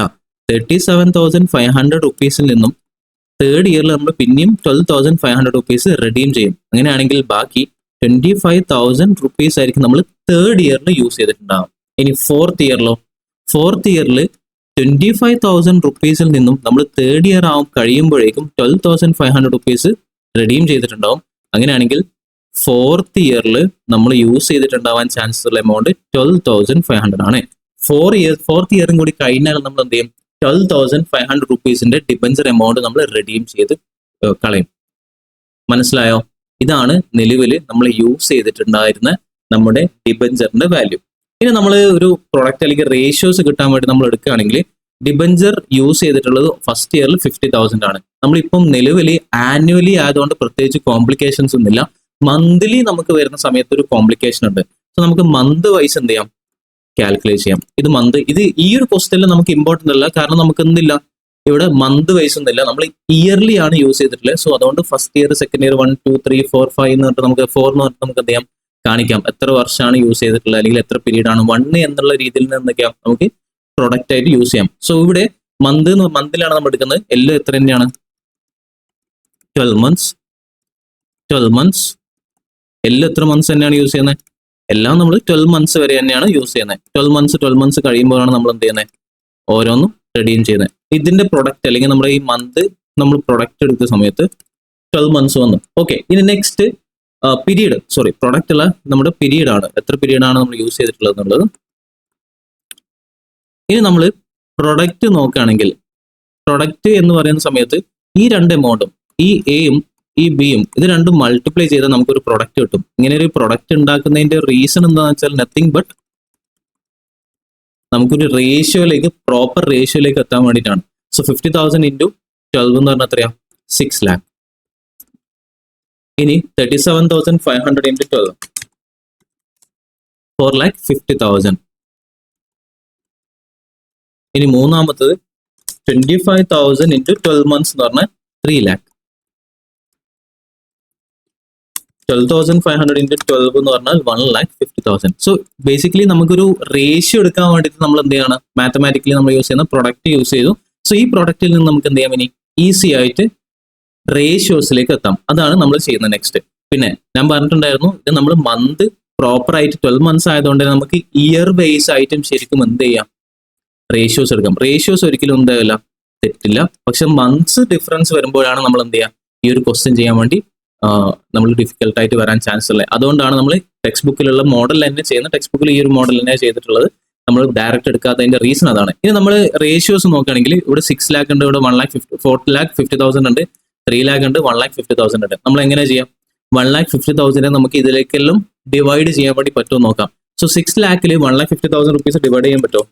37,500 റുപ്പീസിൽ നിന്നും തേർഡ് ഇയറിൽ നമ്മൾ പിന്നെയും 12,500 റുപ്പീസ് റിഡീം ചെയ്യും. അങ്ങനെയാണെങ്കിൽ ബാക്കി 25,000 ആയിരിക്കും നമ്മൾ തേർഡ് ഇയറിൽ യൂസ് ചെയ്തിട്ടുണ്ടാകും. ഇനി ഫോർത്ത് ഇയറിൽ 25,000 നിന്നും നമ്മൾ തേർഡ് ഇയർ കഴിയുമ്പോഴേക്കും 12,500 റിഡീം ചെയ്തിട്ടുണ്ടാവും. അങ്ങനെയാണെങ്കിൽ ഫോർത്ത് ഇയറിൽ നമ്മൾ യൂസ് ചെയ്തിട്ടുണ്ടാവാൻ ചാൻസ് ഉള്ള എമൗണ്ട് 12,500 ആണ്. ഫോർത്ത് ഇയറും കൂടി കഴിഞ്ഞാൽ നമ്മൾ എന്ത് ചെയ്യും? 12,500 ഡിബഞ്ചർ എമൗണ്ട് നമ്മൾ റിഡീം ചെയ്ത് കളയും. മനസ്സിലായോ? ഇതാണ് നിലവിൽ നമ്മൾ യൂസ് ചെയ്തിട്ടുണ്ടായിരുന്ന നമ്മുടെ ഡിബഞ്ചറിന്റെ വാല്യൂ. ഇനി നമ്മൾ ഒരു പ്രൊഡക്റ്റ് അല്ലെങ്കിൽ റേഷ്യോസ് കിട്ടാൻ വേണ്ടി നമ്മൾ എടുക്കുകയാണെങ്കിൽ ഡിബഞ്ചർ യൂസ് ചെയ്തിട്ടുള്ളത് ഫസ്റ്റ് ഇയറിൽ 50,000 ആണ്. നമ്മളിപ്പം നിലവിൽ ആനുവലി ആയതുകൊണ്ട് പ്രത്യേകിച്ച് കോംപ്ലിക്കേഷൻസ് ഒന്നുമില്ല. മന്ത്ലി നമുക്ക് വരുന്ന സമയത്ത് ഒരു കോംപ്ലിക്കേഷൻ ഉണ്ട്. സോ നമുക്ക് മന്ത് വൈസ് എന്ത് ചെയ്യാം? കാൽക്കുലേറ്റ് ചെയ്യാം. ഇത് ഈ ഒരു ക്വസ്റ്റ്യനിൽ നമുക്ക് ഇമ്പോർട്ടൻ്റ് അല്ല, കാരണം നമുക്ക് എന്തില്ല ഇവിടെ മന്ത് വൈസ് ഒന്നുമില്ല, നമ്മൾ ഇയർലി ആണ് യൂസ് ചെയ്തിട്ടുള്ളത്. സോ അതുകൊണ്ട് ഫസ്റ്റ് ഇയർ, സെക്കൻഡ് ഇയർ 1, 2, 3, 4, 5 എന്ന് പറഞ്ഞിട്ട് നമുക്ക് 4 എന്ന് പറഞ്ഞിട്ട് നമുക്ക് എന്ത് ചെയ്യാം? കാണിക്കാം എത്ര വർഷമാണ് യൂസ് ചെയ്തിട്ടുള്ളത്, അല്ലെങ്കിൽ എത്ര പീരീഡ് ആണ്. 1 എന്നുള്ള രീതിയിൽ നിന്ന് എന്തൊക്കെയാ നമുക്ക് പ്രൊഡക്റ്റ് ആയിട്ട് യൂസ് ചെയ്യാം. സോ ഇവിടെ മന്തിലാണ് നമ്മൾ എടുക്കുന്നത്. എല്ലാം എത്ര തന്നെയാണ്? 12 മന്ത്സ്. എല്ലാം എത്ര മന്ത്സ് തന്നെയാണ് യൂസ് ചെയ്യുന്നത്? എല്ലാം നമ്മൾ 12 മന്ത്സ് വരെ തന്നെയാണ് യൂസ് ചെയ്യുന്നത്. 12 മന്ത്സ് കഴിയുമ്പോഴാണ് നമ്മൾ എന്ത് ചെയ്യുന്നത്? ഓരോന്നും റെഡീം ചെയ്യുന്നത്. ഇതിന്റെ പ്രൊഡക്റ്റ് അല്ലെങ്കിൽ നമ്മുടെ ഈ മന്ത് നമ്മൾ പ്രൊഡക്റ്റ് എടുത്ത സമയത്ത് 12 മന്ത്സ് വന്നു. ഓക്കെ, ഇനി നെക്സ്റ്റ് പ്രൊഡക്റ്റ് അല്ല, നമ്മുടെ പീരീഡ് ആണ്. എത്ര പീരീഡ് ആണ് നമ്മൾ യൂസ് ചെയ്തിട്ടുള്ളത് എന്നുള്ളത്. ഇനി നമ്മൾ പ്രൊഡക്റ്റ് നോക്കുകയാണെങ്കിൽ, പ്രൊഡക്റ്റ് എന്ന് പറയുന്ന സമയത്ത് ഈ രണ്ട് എമൗണ്ടും, ഈ എയും ഈ ബിയും, ഇത് രണ്ടും മൾട്ടിപ്ലൈ ചെയ്താൽ നമുക്കൊരു പ്രൊഡക്റ്റ് കിട്ടും. ഇങ്ങനെ ഒരു പ്രൊഡക്റ്റ് ഉണ്ടാക്കുന്നതിന്റെ റീസൺ എന്താണെന്ന് വെച്ചാൽ നത്തിങ് ബട്ട് നമുക്കൊരു പ്രോപ്പർ റേഷ്യോയിലേക്ക് എത്താൻ വേണ്ടിയിട്ടാണ്. സോ 50,000 ഇൻറ്റു 12 എന്ന് പറഞ്ഞാൽ എത്രയാ? 6 lakh. ഇനി 37,500 ഇൻറ്റു 12 4,50,000. ഇനി മൂന്നാമത്തത് 25,000 ഇൻറ്റു 12 months എന്ന് പറഞ്ഞാൽ 3 lakh. 12,500 ഇൻറ്റു 12 എന്ന് പറഞ്ഞാൽ 1,50,000. സോ ബേസിക്കലി നമുക്കൊരു റേഷ്യോ എടുക്കാൻ വേണ്ടിയിട്ട് നമ്മൾ എന്ത് ചെയ്യണം? മാത്തമാറ്റിക്കലി നമ്മൾ യൂസ് ചെയ്യുന്ന പ്രൊഡക്റ്റ് യൂസ് ചെയ്തു. സോ ഈ പ്രൊഡക്റ്റിൽ നിന്ന് നമുക്ക് എന്ത് ചെയ്യാം? ഇനി ഈസി ആയിട്ട് റേഷ്യോസിലേക്ക് എത്താം. അതാണ് നമ്മൾ ചെയ്യുന്നത് നെക്സ്റ്റ്. പിന്നെ ഞാൻ പറഞ്ഞിട്ടുണ്ടായിരുന്നു, ഇത് നമ്മൾ മന്ത് പ്രോപ്പർ ആയിട്ട് 12 months ആയതുകൊണ്ട് നമുക്ക് ഇയർ ബേസ് ആയിട്ടും ശരിക്കും എന്ത് ചെയ്യാം? റേഷ്യോസ് എടുക്കാം. റേഷ്യോസ് ഒരിക്കലും എന്താവില്ല, തെറ്റില്ല. പക്ഷെ മന്ത്സ് ഡിഫറൻസ് വരുമ്പോഴാണ് നമ്മൾ എന്ത് ചെയ്യുക? ഈ ഒരു ക്വസ്റ്റ്യൻ ചെയ്യാൻ വേണ്ടി നമ്മൾ ഡിഫിക്കൽട്ടായിട്ട് വരാൻ ചാൻസ് ഉള്ളത്. അതുകൊണ്ടാണ് നമ്മൾ ടെക്സ്റ്റ് ബുക്കിലുള്ള മോഡൽ തന്നെ ചെയ്യുന്നത്. ടെക്സ്റ്റ് ബുക്കിൽ ഈ ഒരു മോഡൽ തന്നെ ചെയ്തിട്ടുള്ളത്. നമ്മൾ ഡയറക്റ്റ് എടുക്കാത്തതിന്റെ റീസൺ അതാണ്. ഇനി നമ്മൾ റേഷ്യോസ് നോക്കുകയാണെങ്കിൽ ഇവിടെ 6 lakh ഉണ്ട്, ഇവിടെ 4,50,000 ഉണ്ട്, 3 lakh ഉണ്ട്, 1,50,000 ഉണ്ട്. നമ്മൾ എങ്ങനെ ചെയ്യാം? 1,50,000 നമുക്ക് ഇതിലേക്കെല്ലാം ഡിവൈഡ് ചെയ്യാൻ വേണ്ടി പറ്റുമോ നോക്കാം. സോ 6 lakh 1,50,000 റുപ്പീസ് ഡിവൈഡ് ചെയ്യാൻ പറ്റുമോ?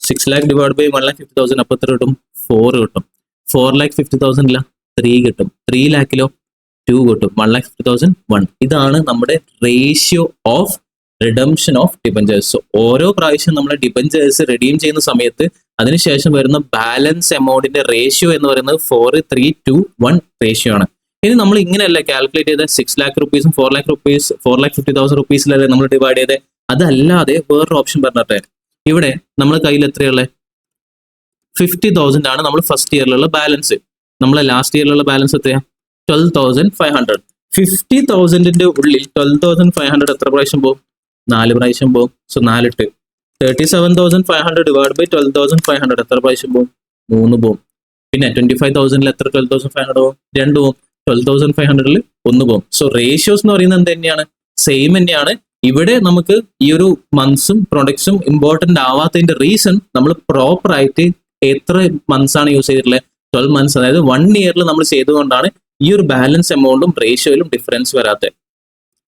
6 lakh ഡിവൈഡ് ബൈ 1,50,000 അപ്പോൾ എത്ര കിട്ടും? 4 കിട്ടും. 4,50,000 ഇല്ല, 3 കിട്ടും. 3 lakh 2 കിട്ടും. 1,50,000 1. ഇതാണ് നമ്മുടെ ratio of redemption of debentures. ഓരോ പ്രാവശ്യം നമ്മൾ ഡിബഞ്ചേഴ്സ് റിഡീം ചെയ്യുന്ന സമയത്ത് അതിനുശേഷം വരുന്ന ബാലൻസ് എമൗണ്ടിന്റെ റേഷ്യോ എന്ന് പറയുന്നത് 4:3:1 റേഷ്യോ ആണ്. ഇനി നമ്മൾ ഇങ്ങനെയല്ല കാൽക്കുലേറ്റ് ചെയ്ത 6 lakh റുപ്പീസും 4,50,000 റുപ്പീസിലല്ലേ നമ്മൾ ഡിവൈഡ് ചെയ്തത്. അതല്ലാതെ വേറൊരു ഓപ്ഷൻ പറഞ്ഞിട്ടെ, ഇവിടെ നമ്മുടെ കയ്യിൽ എത്രയുള്ളത്? 50,000 ആണ് നമ്മൾ ഫസ്റ്റ് ഇയറിലുള്ള ബാലൻസ്. നമ്മളെ ലാസ്റ്റ് ഇയറിലുള്ള ബാലൻസ് എത്രയാ? 12,500. 50,000ന്റെ ഉള്ളിൽ 12,500 എത്ര പ്രാവശ്യം പോകും? 4 പ്രാവശ്യം പോകും. സോ 4 ഇട്ട് 37,500 ഡിവൈഡ് ബൈ 12,500 എത്ര പ്രാവശ്യം പോകും? 3 പോകും. പിന്നെ 25,000 എത്ര 12,500 പോകും? 2 പോകും. 12,500 1 പോകും. സോ റേഷ്യോസ് എന്ന് പറയുന്നത് എന്ത് തന്നെയാണ്? സെയിം തന്നെയാണ്. ഇവിടെ നമുക്ക് ഈ ഒരു മന്ത്സും പ്രൊഡക്ട്സും ഇമ്പോർട്ടന്റ് ആവാത്തതിന്റെ റീസൺ നമ്മൾ പ്രോപ്പർ ആയിട്ട് എത്ര മന്ത്സ് ആണ് യൂസ് ചെയ്തിട്ടുള്ളത്? 12 months, അതായത് 1 ഇയറിൽ നമ്മൾ ചെയ്തുകൊണ്ടാണ് ഈ ഒരു ബാലൻസ് എമൗണ്ടും റേഷ്യോയിലും ഡിഫറൻസ് വരാത്തത്.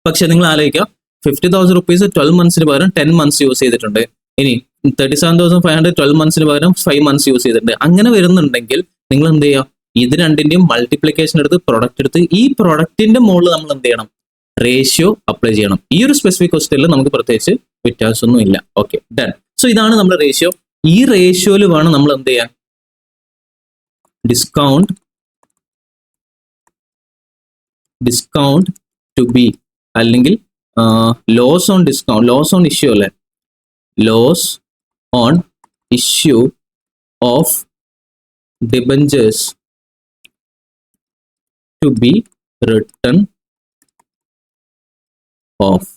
പക്ഷെ നിങ്ങൾ ആലോചിക്കുക, 50,000 റുപ്പീസ് 12 monthsന് പകരം 10 months യൂസ് ചെയ്തിട്ടുണ്ട്. ഇനി 37,500 12 monthsന് പകരം 5 months യൂസ് ചെയ്തിട്ടുണ്ട്. അങ്ങനെ വരുന്നുണ്ടെങ്കിൽ നിങ്ങൾ എന്ത് ചെയ്യുക? ഇത് രണ്ടിന്റെയും മൾട്ടിപ്ലിക്കേഷൻ എടുത്ത് പ്രൊഡക്റ്റ് എടുത്ത് ഈ പ്രൊഡക്റ്റിന്റെ മുകളിൽ നമ്മൾ എന്ത് ചെയ്യണം? റേഷ്യോ അപ്ലൈ ചെയ്യണം. ഈ ഒരു സ്പെസിഫിക് ക്വസ്റ്റ്യനിൽ നമുക്ക് പ്രത്യേകിച്ച് വ്യത്യാസമൊന്നും ഇല്ല. Okay, done. സോ ഇതാണ് നമ്മുടെ റേഷ്യോ. ഈ റേഷ്യോയിൽ വേണം നമ്മൾ എന്ത് ചെയ്യാൻ? ഡിസ്കൗണ്ട് ടു ബി, അല്ലെങ്കിൽ loss on discount, loss on issue അല്ലേ, loss on issue of debentures to be written off.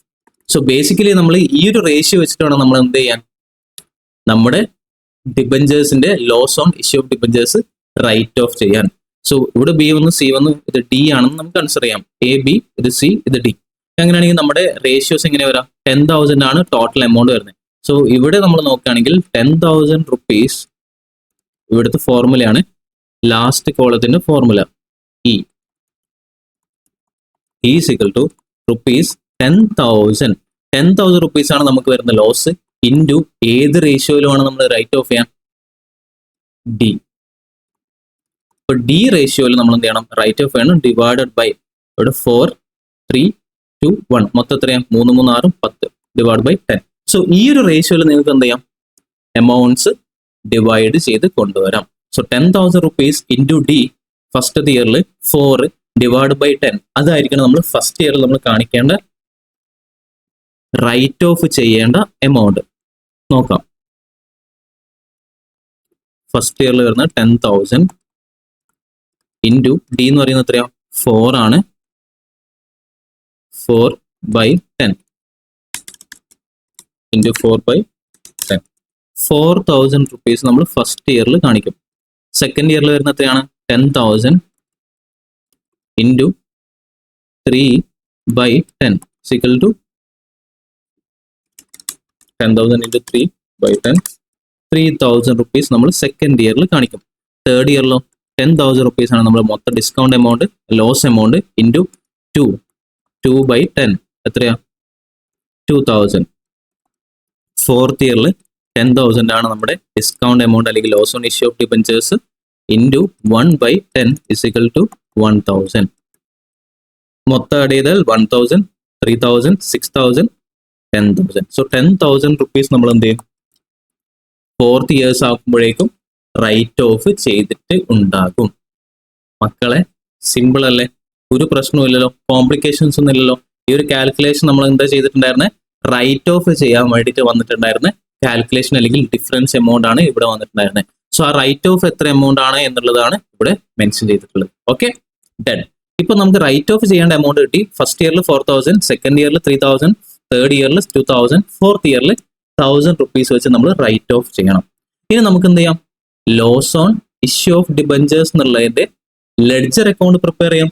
So basically നമ്മൾ ഈ ഒരു റേഷ്യോ വെച്ചിട്ട് വേണം നമ്മൾ എന്ത് ചെയ്യാൻ, നമ്മുടെ ഡിബഞ്ചേഴ്സിന്റെ loss on issue of debentures write off ചെയ്യാൻ. സോ ഇവിടെ B1 C1 ഇത് D ആണെന്ന് നമുക്ക് കൺസിഡർ ചെയ്യാം. AB ഇത് C ഇത് D. അങ്ങനെയാണെങ്കിൽ നമ്മുടെ റേഷ്യോസ് എങ്ങനെ വരാം? 10,000 ആണ് ടോട്ടൽ എമൗണ്ട് വരുന്നത്. സോ ഇവിടെ നമ്മൾ നോക്കുകയാണെങ്കിൽ 10,000 റുപ്പീസ് ഇവിടുത്തെ ഫോർമുലയാണ്, ലാസ്റ്റ് കോളത്തിന്റെ formula E is equal to rupees 10,000 rupees ആണ് നമുക്ക് വരുന്ന ലോസ് ഇൻറ്റു ഏത് റേഷ്യോയിലുമാണ് നമ്മൾ റൈറ്റ് ഓഫ് ചെയ്യാൻ? D. ഇപ്പോൾ D റേഷ്യോയിൽ നമ്മൾ എന്ത് ചെയ്യണം? റൈറ്റ് ഓഫ് ചെയ്യണം ഡിവൈഡഡ് ബൈ ഇവിടെ 4, 3, 2, 1 മൊത്തം എത്രയാണ്? 3, 3, 6, 10 ഡിവൈഡ് ബൈ 10. സോ ഈ ഒരു റേഷ്യോയിൽ നിങ്ങൾക്ക് എന്ത് ചെയ്യാം? എമൗണ്ട്സ് ഡിവൈഡ് ചെയ്ത് കൊണ്ടുവരാം. So 10,000 rupees into D first ഇയറിൽ 4 ഡിവൈഡ് ബൈ 10 അതായിരിക്കണം നമ്മൾ ഫസ്റ്റ് ഇയറിൽ നമ്മൾ കാണിക്കേണ്ട റൈറ്റ് ഓഫ് ചെയ്യേണ്ട എമൗണ്ട്. നോക്കാം, ഫസ്റ്റ് ഇയറിൽ വരുന്ന 10,000 ഇൻറ്റു D എന്ന് പറയുന്നത് എത്രയാ? 4 ആണ്. 4 ബൈ 10 ഇൻറ്റു 4 ബൈ 10 4,000 റുപ്പീസ് നമ്മൾ ഫസ്റ്റ് ഇയറിൽ കാണിക്കും. സെക്കൻഡ് ഇയറിൽ വരുന്ന എത്രയാണ്? 10,000 into 3 by 10 equal to 10,000 into 3 by 10 3,000 rupees നമ്മൾ സെക്കൻഡ് ഇയറിൽ കാണിക്കും. തേർഡ് ഇയറിലോ 10,000 റുപ്പീസ് ആണ് നമ്മൾ മൊത്തം discount amount, loss amount into 2 by 10 എത്രയാ? 2,000. ഫോർത്ത് ഇയറിൽ 10,000 ആണ് നമ്മുടെ ഡിസ്കൗണ്ട് എമൗണ്ട് അല്ലെങ്കിൽ loss on issue of debentures into 1 by 10 is equal to 1,000. മൊത്തം ആഡ് ചെയ്താൽ 1,000, 3,000, 6,000, 10,000. സോ 10,000 റുപ്പീസ് നമ്മൾ എന്ത് ചെയ്യും? ഫോർത്ത് ഇയേഴ്സ് ആകുമ്പോഴേക്കും റൈറ്റ് ഓഫ് ചെയ്തിട്ട് ഉണ്ടാകും. മക്കളെ സിമ്പിൾ അല്ലേ? ഒരു പ്രശ്നവും ഇല്ലല്ലോ, കോംപ്ലിക്കേഷൻസ് ഒന്നും ഇല്ലല്ലോ. ഈ ഒരു കാൽക്കുലേഷൻ നമ്മൾ എന്താ ചെയ്തിട്ടുണ്ടായിരുന്നത്? റൈറ്റ് ഓഫ് ചെയ്യാൻ വേണ്ടിയിട്ട് വന്നിട്ടുണ്ടായിരുന്ന കാൽക്കുലേഷൻ അല്ലെങ്കിൽ ഡിഫറൻസ് എമൗണ്ട് ആണ് ഇവിടെ വന്നിട്ടുണ്ടായിരുന്നത്. സോ ആ റൈറ്റ് ഓഫ് എത്ര എമൗണ്ട് ആണ് എന്നുള്ളതാണ് ഇവിടെ മെൻഷൻ ചെയ്തിട്ടുള്ളത്. Okay, done. ഇപ്പൊ നമുക്ക് റൈറ്റ് ഓഫ് ചെയ്യേണ്ട എമൗണ്ട് കിട്ടി. ഫസ്റ്റ് ഇയറിൽ 4,000, സെക്കൻഡ് ഇയറിൽ 3,000, തേർഡ് ഇയറിൽ 2,000, ഫോർത്ത് ഇയറിൽ 1,000 റുപ്പീസ് വെച്ച് നമ്മൾ റൈറ്റ് ഓഫ് ചെയ്യണം. ഇനി നമുക്ക് എന്ത് ചെയ്യാം? Loss on issue of debentures എന്നുള്ളതിന്റെ ലെഡ്ജർ അക്കൗണ്ട് പ്രിപ്പയർ ചെയ്യാം.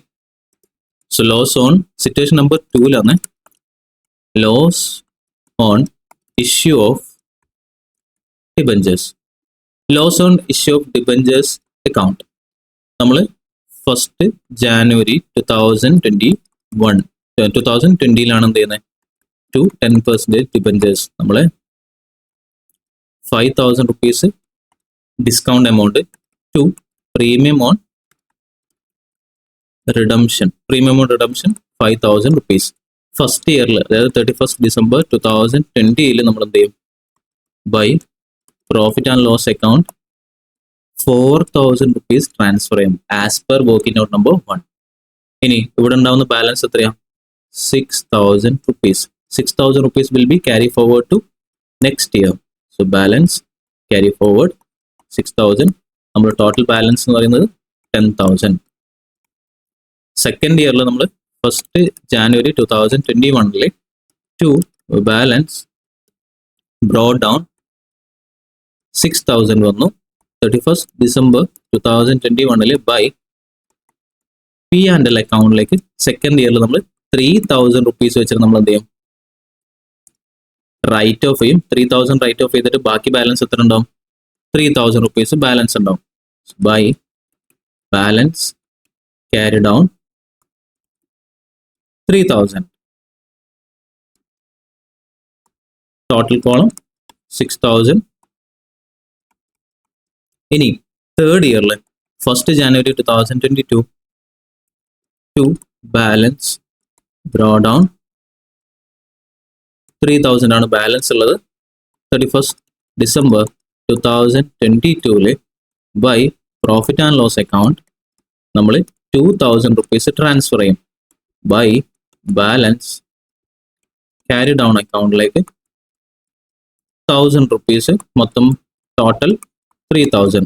So loss on situation number 2 loss on issue of debentures. Loss on issue of debentures account നമ്മൾ ഫസ്റ്റ് ജാനുവരി 2020 എന്ത് ചെയ്യുന്നത്? ടു 10% ഡിബഞ്ചേഴ്സ് നമ്മൾ 5,000 rupees discount amount to premium on redemption. Premium on redemption 5,000 rupees. First ഇയറിൽ അതായത് 31 ഡിസംബർ 2020 നമ്മൾ എന്ത് ചെയ്യും? By profit and loss account 4,000 rupees transfer ചെയ്യും as per working out number 1. ഇനി ഇവിടെ ഉണ്ടാവുന്ന ബാലൻസ് എത്രയാ? 6,000 rupees. 6,000 rupees will be carry forward to next year. So balance carry forward 6,000. നമ്മുടെ ടോട്ടൽ ബാലൻസ് എന്ന് പറയുന്നത് 10,000. സെക്കൻഡ് ഇയറിൽ നമ്മൾ first January 2021 to balance brought down 6,000 വന്നു. 31 December 2021 by P and L അക്കൗണ്ടിലേക്ക് സെക്കൻഡ് ഇയറിൽ നമ്മൾ 3,000 റുപ്പീസ് വെച്ചിട്ട് നമ്മൾ എന്ത് ചെയ്യും? റൈറ്റ് ഓഫ് ചെയ്യും. 3,000 റൈറ്റ് ഓഫ് ചെയ്തിട്ട് ബാക്കി ബാലൻസ് എത്ര ഉണ്ടാവും? 3,000 റുപ്പീസ് ബാലൻസ് ഉണ്ടാവും. By balance carry down 3,000. Total column 6,000. ഇനി തേർഡ് ഇയറിൽ first January 2022 to balance brought down 3,000 ആണ് ബാലൻസ് ഉള്ളത്. 31 December 2022 by profit and loss account നമ്മൾ 2,000 റുപ്പീസ് ട്രാൻസ്ഫർ ചെയ്യും. ബൈ ബാലൻസ് ക്യാരി ഡൗൺ അക്കൗണ്ടിലേക്ക് 1,000 റുപ്പീസ്. മൊത്തം ടോട്ടൽ 3,000.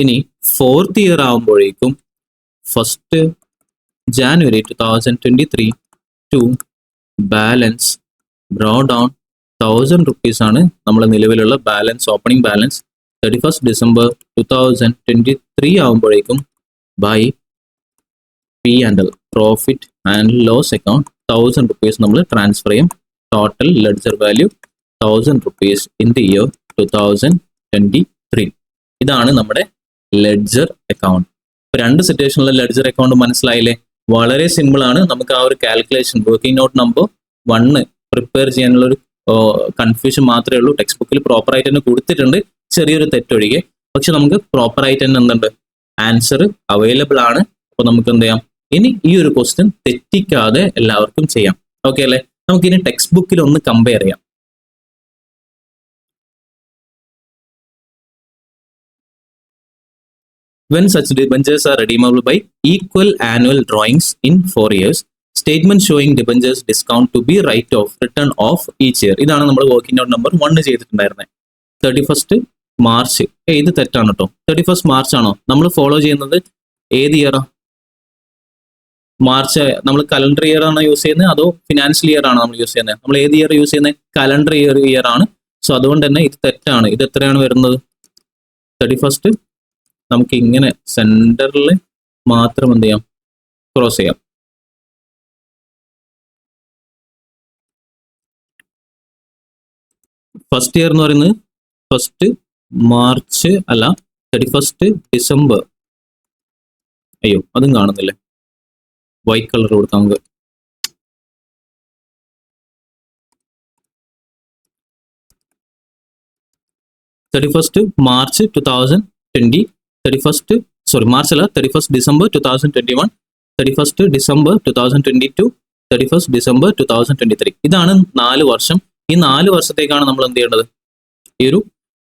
ഇനി 4th ഇയർ ആകുമ്പോഴേക്കും 1st January 2023 to balance draw down 1000 rupees ആണ് നമ്മുടെ നിലവിലുള്ള balance, opening balance. 31st December 2023 ആകുമ്പോഴേക്കും by P&L profit and loss account 1000 rupees നമ്മൾ ട്രാൻസ്ഫർ ചെയ്യും. Total ledger value 1000 rupees in the year 2023. ഇതാണ് നമ്മുടെ ലെഡ്ജർ അക്കൗണ്ട്. രണ്ട് സിറ്റുവേഷനിലെ ലെഡ്ജർ അക്കൗണ്ട് മനസ്സിലായില്ലേ? വളരെ സിമ്പിൾ ആണ്. നമുക്ക് ആ ഒരു calculation working not number 1 prepare ചെയ്യാനുള്ള ഒരു കൺഫ്യൂഷൻ മാത്രമേ ഉള്ളൂ. ടെക്സ്റ്റ് ബുക്കിൽ പ്രോപ്പർ ആയിട്ട് തന്നെ കൊടുത്തിട്ടുണ്ട്, ചെറിയൊരു തെറ്റൊഴികെ. പക്ഷെ നമുക്ക് പ്രോപ്പർ ആയിട്ട് തന്നെ എന്തുണ്ട്, ആൻസർ അവൈലബിൾ ആണ്. അപ്പൊ നമുക്ക് എന്ത് ചെയ്യാം, ഇനി ഈ ഒരു ക്വസ്റ്റ്യൻ തെറ്റിക്കാതെ എല്ലാവർക്കും ചെയ്യാം. ഓക്കെ അല്ലേ? നമുക്കിനി ടെക്സ്റ്റ് ബുക്കിൽ ഒന്ന് കമ്പയർ ചെയ്യാം. When such debentures are redeemable by equal annual drawings in 4 years, statement showing debentures discount to be write-off, written off each year. ഇതാണ് നമ്മൾ വർക്കിംഗ് നോട്ട് നമ്പർ 1 ചെയ്തിട്ടുണ്ടായിരുന്നത്. 31st March. ഇത് തെറ്റാണ് കേട്ടോ. 31st March ആണോ നമ്മൾ ഫോളോ ചെയ്യുന്നത്? ഏത് ഇയറാ? മാർച്ച്. നമ്മൾ കലണ്ടർ ഇയർ ആണോ യൂസ് ചെയ്യുന്നത് അതോ ഫിനാൻഷ്യൽ ഇയർ ആണോ നമ്മൾ യൂസ് ചെയ്യുന്നത്? നമ്മൾ ഏത് ഇയർ യൂസ് ചെയ്യുന്നത്? കലണ്ടർ ഇയർ ആണ്. സോ അതുകൊണ്ട് തന്നെ ഇത് തെറ്റാണ്. ഇത് എത്രയാണ് വരുന്നത്? 31st. നമുക്ക് ഇങ്ങനെ സെന്ററിൽ മാത്രം എന്ത് ചെയ്യാം, ക്രോസ് ചെയ്യാം. ഫസ്റ്റ് ഇയർ എന്ന് പറയുന്നത് 1st March അല്ല, 31st December. അയ്യോ, അതും കാണുന്നില്ലേ? വൈറ്റ് കളർ കൊടുക്കാം നമുക്ക്. March 2020, 31st December 2021, 31st December 2022, 31st December 2023. ഇതാണ് 4 വർഷം. ഈ 4 വർഷത്തേക്കാണ് നമ്മൾ എന്ത് ചെയ്യേണ്ടത്, ഈ ഒരു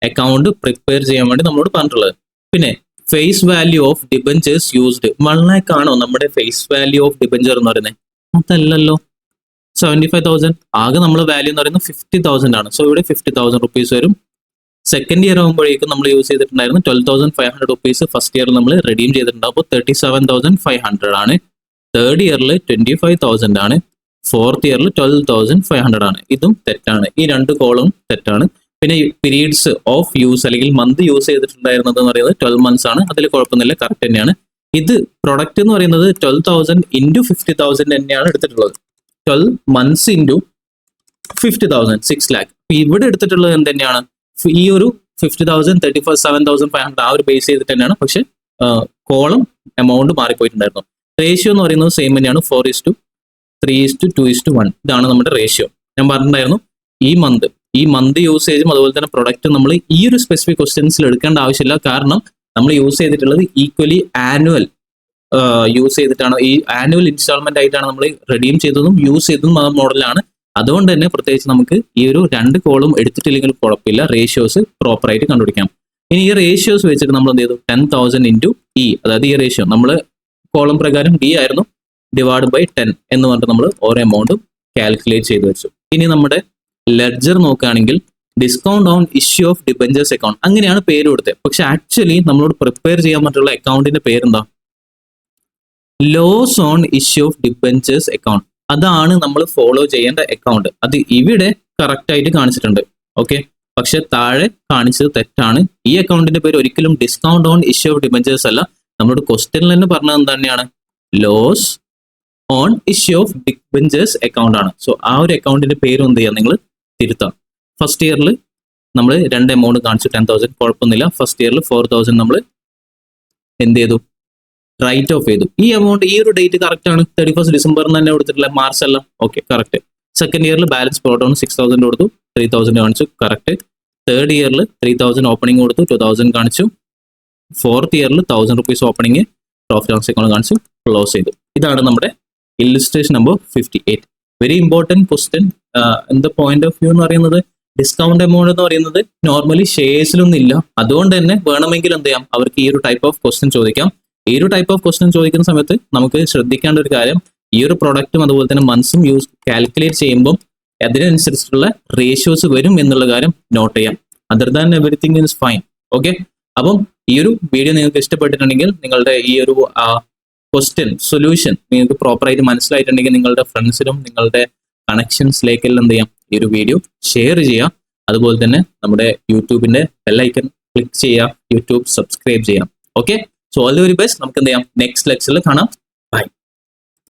അക്കൗണ്ട് പ്രിപ്പയർ ചെയ്യാൻ വേണ്ടി നമ്മളോട് പറഞ്ഞിട്ടുള്ളത്. പിന്നെ face value of debentures used 1 lakh ആണോ നമ്മുടെ ഫേസ് വാല്യൂ ഓഫ് ഡിബഞ്ചർ എന്ന് പറയുന്നത്? അതല്ലല്ലോ. 75,000. ആകെ നമ്മൾ വാല്യൂ എന്ന് പറയുന്നത് 50,000 ആണ്. സോ ഇവിടെ 50,000 rupees വരും. സെക്കൻഡ് ഇയർ ആകുമ്പോഴേക്കും നമ്മൾ യൂസ് ചെയ്തിട്ടുണ്ടായിരുന്നു 12,500 rupees. ഫസ്റ്റ് ഇയറിൽ നമ്മൾ റെഡീം ചെയ്തിട്ടുണ്ട്. അപ്പോൾ 37,500 ആണ്. തേർഡ് ഇയറിൽ 25,000 ആണ്. ഫോർത്ത് ഇയറിൽ 12,500 ആണ്. ഇതും തെറ്റാണ്. ഈ 2 കോളും തെറ്റാണ്. പിന്നെ പീരീഡ്സ് ഓഫ് യൂസ് അല്ലെങ്കിൽ മന്ത് യൂസ് ചെയ്തിട്ടുണ്ടായിരുന്നത് എന്ന് പറയുന്നത് 12 months ആണ്. അതിൽ കുഴപ്പമൊന്നുമില്ല, കറക്റ്റ് തന്നെയാണ്. ഇത് പ്രൊഡക്റ്റ് എന്ന് പറയുന്നത് 12,000 into 50,000 തന്നെയാണ് എടുത്തിട്ടുള്ളത്. 12 months into 50,000, 6 lakh. ഇവിടെ എടുത്തിട്ടുള്ളത് എന്ത് തന്നെയാണ്, ഈ ഒരു 50,000, 37,500 ആ ഒരു ബേസ് ചെയ്തിട്ട് തന്നെയാണ്. പക്ഷെ കോളം എമൗണ്ട് മാറിപ്പോയിട്ടുണ്ടായിരുന്നു. റേഷ്യോ എന്ന് പറയുന്നത് സെയിം തന്നെയാണ്. 4:3:2:1. ഇതാണ് നമ്മുടെ റേഷ്യോ. ഞാൻ പറഞ്ഞിട്ടുണ്ടായിരുന്നു ഈ മന്ത് യൂസേജും അതുപോലെ തന്നെ പ്രൊഡക്റ്റും നമ്മൾ ഈ ഒരു സ്പെസിഫിക് ക്വസ്റ്റ്യൻസിൽ എടുക്കേണ്ട ആവശ്യമില്ല. കാരണം നമ്മൾ യൂസ് ചെയ്തിട്ടുള്ളത് ഈക്വലി ആനുവൽ യൂസ് ചെയ്തിട്ടാണ്. ഈ ആനുവൽ ഇൻസ്റ്റാൾമെന്റ് ആയിട്ടാണ് നമ്മൾ റെഡീം ചെയ്തതും യൂസ് ചെയ്തതും ആ മോഡലാണ്. അതുകൊണ്ട് തന്നെ പ്രത്യേകിച്ച് നമുക്ക് ഈ ഒരു 2 കോളും എടുത്തിട്ടില്ലെങ്കിൽ കുഴപ്പമില്ല. റേഷ്യോസ് പ്രോപ്പർ ആയിട്ട് കണ്ടുപിടിക്കാം. ഇനി ഈ റേഷ്യോസ് വെച്ചിട്ട് നമ്മൾ എന്ത് ചെയ്തു, 10,000 into E, അതായത് ഈ റേഷ്യോ നമ്മൾ കോളം പ്രകാരം D ആയിരുന്നു, ഡിവൈഡ് ബൈ 10 എന്ന് പറഞ്ഞിട്ട് നമ്മൾ ഓരോ എമൗണ്ടും കാൽക്കുലേറ്റ് ചെയ്ത് വെച്ചു. ഇനി നമ്മുടെ ലെഡ്ജർ നോക്കുകയാണെങ്കിൽ discount on issue of debentures account അങ്ങനെയാണ് പേര് കൊടുത്തത്. പക്ഷെ ആക്ച്വലി നമ്മളോട് പ്രിപ്പയർ ചെയ്യാൻ പറ്റുള്ള അക്കൗണ്ടിന്റെ പേരെന്താ? Loss on issue of debentures account. അതാണ് നമ്മൾ ഫോളോ ചെയ്യേണ്ട അക്കൗണ്ട്. അത് ഇവിടെ കറക്റ്റ് ആയിട്ട് കാണിച്ചിട്ടുണ്ട്. ഓക്കെ, പക്ഷെ താഴെ കാണിച്ചത് തെറ്റാണ്. ഈ അക്കൗണ്ടിന്റെ പേര് ഒരിക്കലും discount on issue of debentures അല്ല. നമ്മളോട് ക്വസ്റ്റ്യനിൽ തന്നെ പറഞ്ഞത് തന്നെയാണ് loss on issue of debentures account ആണ്. സോ ആ ഒരു അക്കൗണ്ടിന്റെ പേര് എന്ത് ചെയ്യാം, നിങ്ങൾ തിരുത്താം. ഫസ്റ്റ് ഇയറിൽ നമ്മൾ 2 എമൗണ്ട് കാണിച്ചു, 10,000 കുഴപ്പമൊന്നുമില്ല. ഫസ്റ്റ് ഇയറിൽ 4,000 നമ്മൾ എന്ത് ചെയ്തു, റൈറ്റ് ഓഫ് ചെയ്തു. ഈ എമൗണ്ട് ഈ ഒരു ഡേറ്റ് കറക്റ്റ് ആണ്. 31st December തന്നെ കൊടുത്തിട്ടില്ല, മാർച്ച് അല്ല. Okay, correct. സെക്കൻഡ് ഇയറിൽ ബാലൻസ് ബ്രോട്ട് ഡൗൺ 6,000 കൊടുത്തു, 3,000 കാണിച്ചു, കറക്റ്റ്. തേർഡ് ഇയറിൽ 3,000 ഓപ്പണിംഗ് കൊടുത്തു, 2,000 കാണിച്ചു. ഫോർത്ത് ഇയറിൽ 1,000 rupees opening, profit and loss account കാണിച്ചു, ക്ലോസ് ചെയ്തു. ഇതാണ് നമ്മുടെ illustration number 58. Very important question in the point of view എന്ന് പറയുന്നത്, ഡിസ്കൗണ്ട് എമൗണ്ട് എന്ന് പറയുന്നത് നോർമലി ഷെയർസിലൊന്നും ഇല്ല. അതുകൊണ്ട് തന്നെ വേണമെങ്കിൽ എന്ത് ചെയ്യാം, അവർക്ക് ഈ ഒരു ടൈപ്പ് ഓഫ് ക്വസ്റ്റ്യൻ ചോദിക്കാം. ഈ ഒരു ടൈപ്പ് ഓഫ് ക്വസ്റ്റ്യൻ ചോദിക്കുന്ന സമയത്ത് നമുക്ക് ശ്രദ്ധിക്കേണ്ട ഒരു കാര്യം, ഈ ഒരു പ്രൊഡക്റ്റും അതുപോലെ തന്നെ മന്ത്സും കാൽക്കുലേറ്റ് ചെയ്യുമ്പോൾ അതിനനുസരിച്ചിട്ടുള്ള റേഷ്യോസ് വരും എന്നുള്ള കാര്യം നോട്ട് ചെയ്യാം. Other than everything is fine. Okay, അപ്പം ഈ ഒരു വീഡിയോ നിങ്ങൾക്ക് ഇഷ്ടപ്പെട്ടിട്ടുണ്ടെങ്കിൽ നിങ്ങളുടെ ഈ ഒരു ക്വസ്റ്റ്യൻ സൊല്യൂഷൻ നിങ്ങൾക്ക് പ്രോപ്പറായിട്ട് മനസ്സിലായിട്ടുണ്ടെങ്കിൽ നിങ്ങളുടെ ഫ്രണ്ട്സിനും നിങ്ങളുടെ കണക്ഷൻസിലേക്കെല്ലാം എന്ത് ചെയ്യാം, ഈ ഒരു വീഡിയോ ഷെയർ ചെയ്യാം. അതുപോലെ തന്നെ നമ്മുടെ യൂട്യൂബിന്റെ ബെല്ലൈക്കൺ ക്ലിക്ക് ചെയ്യാം, യൂട്യൂബ് സബ്സ്ക്രൈബ് ചെയ്യാം. Okay, so all the very best. നമുക്ക് എന്ത് ചെയ്യാം, നെക്സ്റ്റ് ലെക്ചറിൽ കാണാം.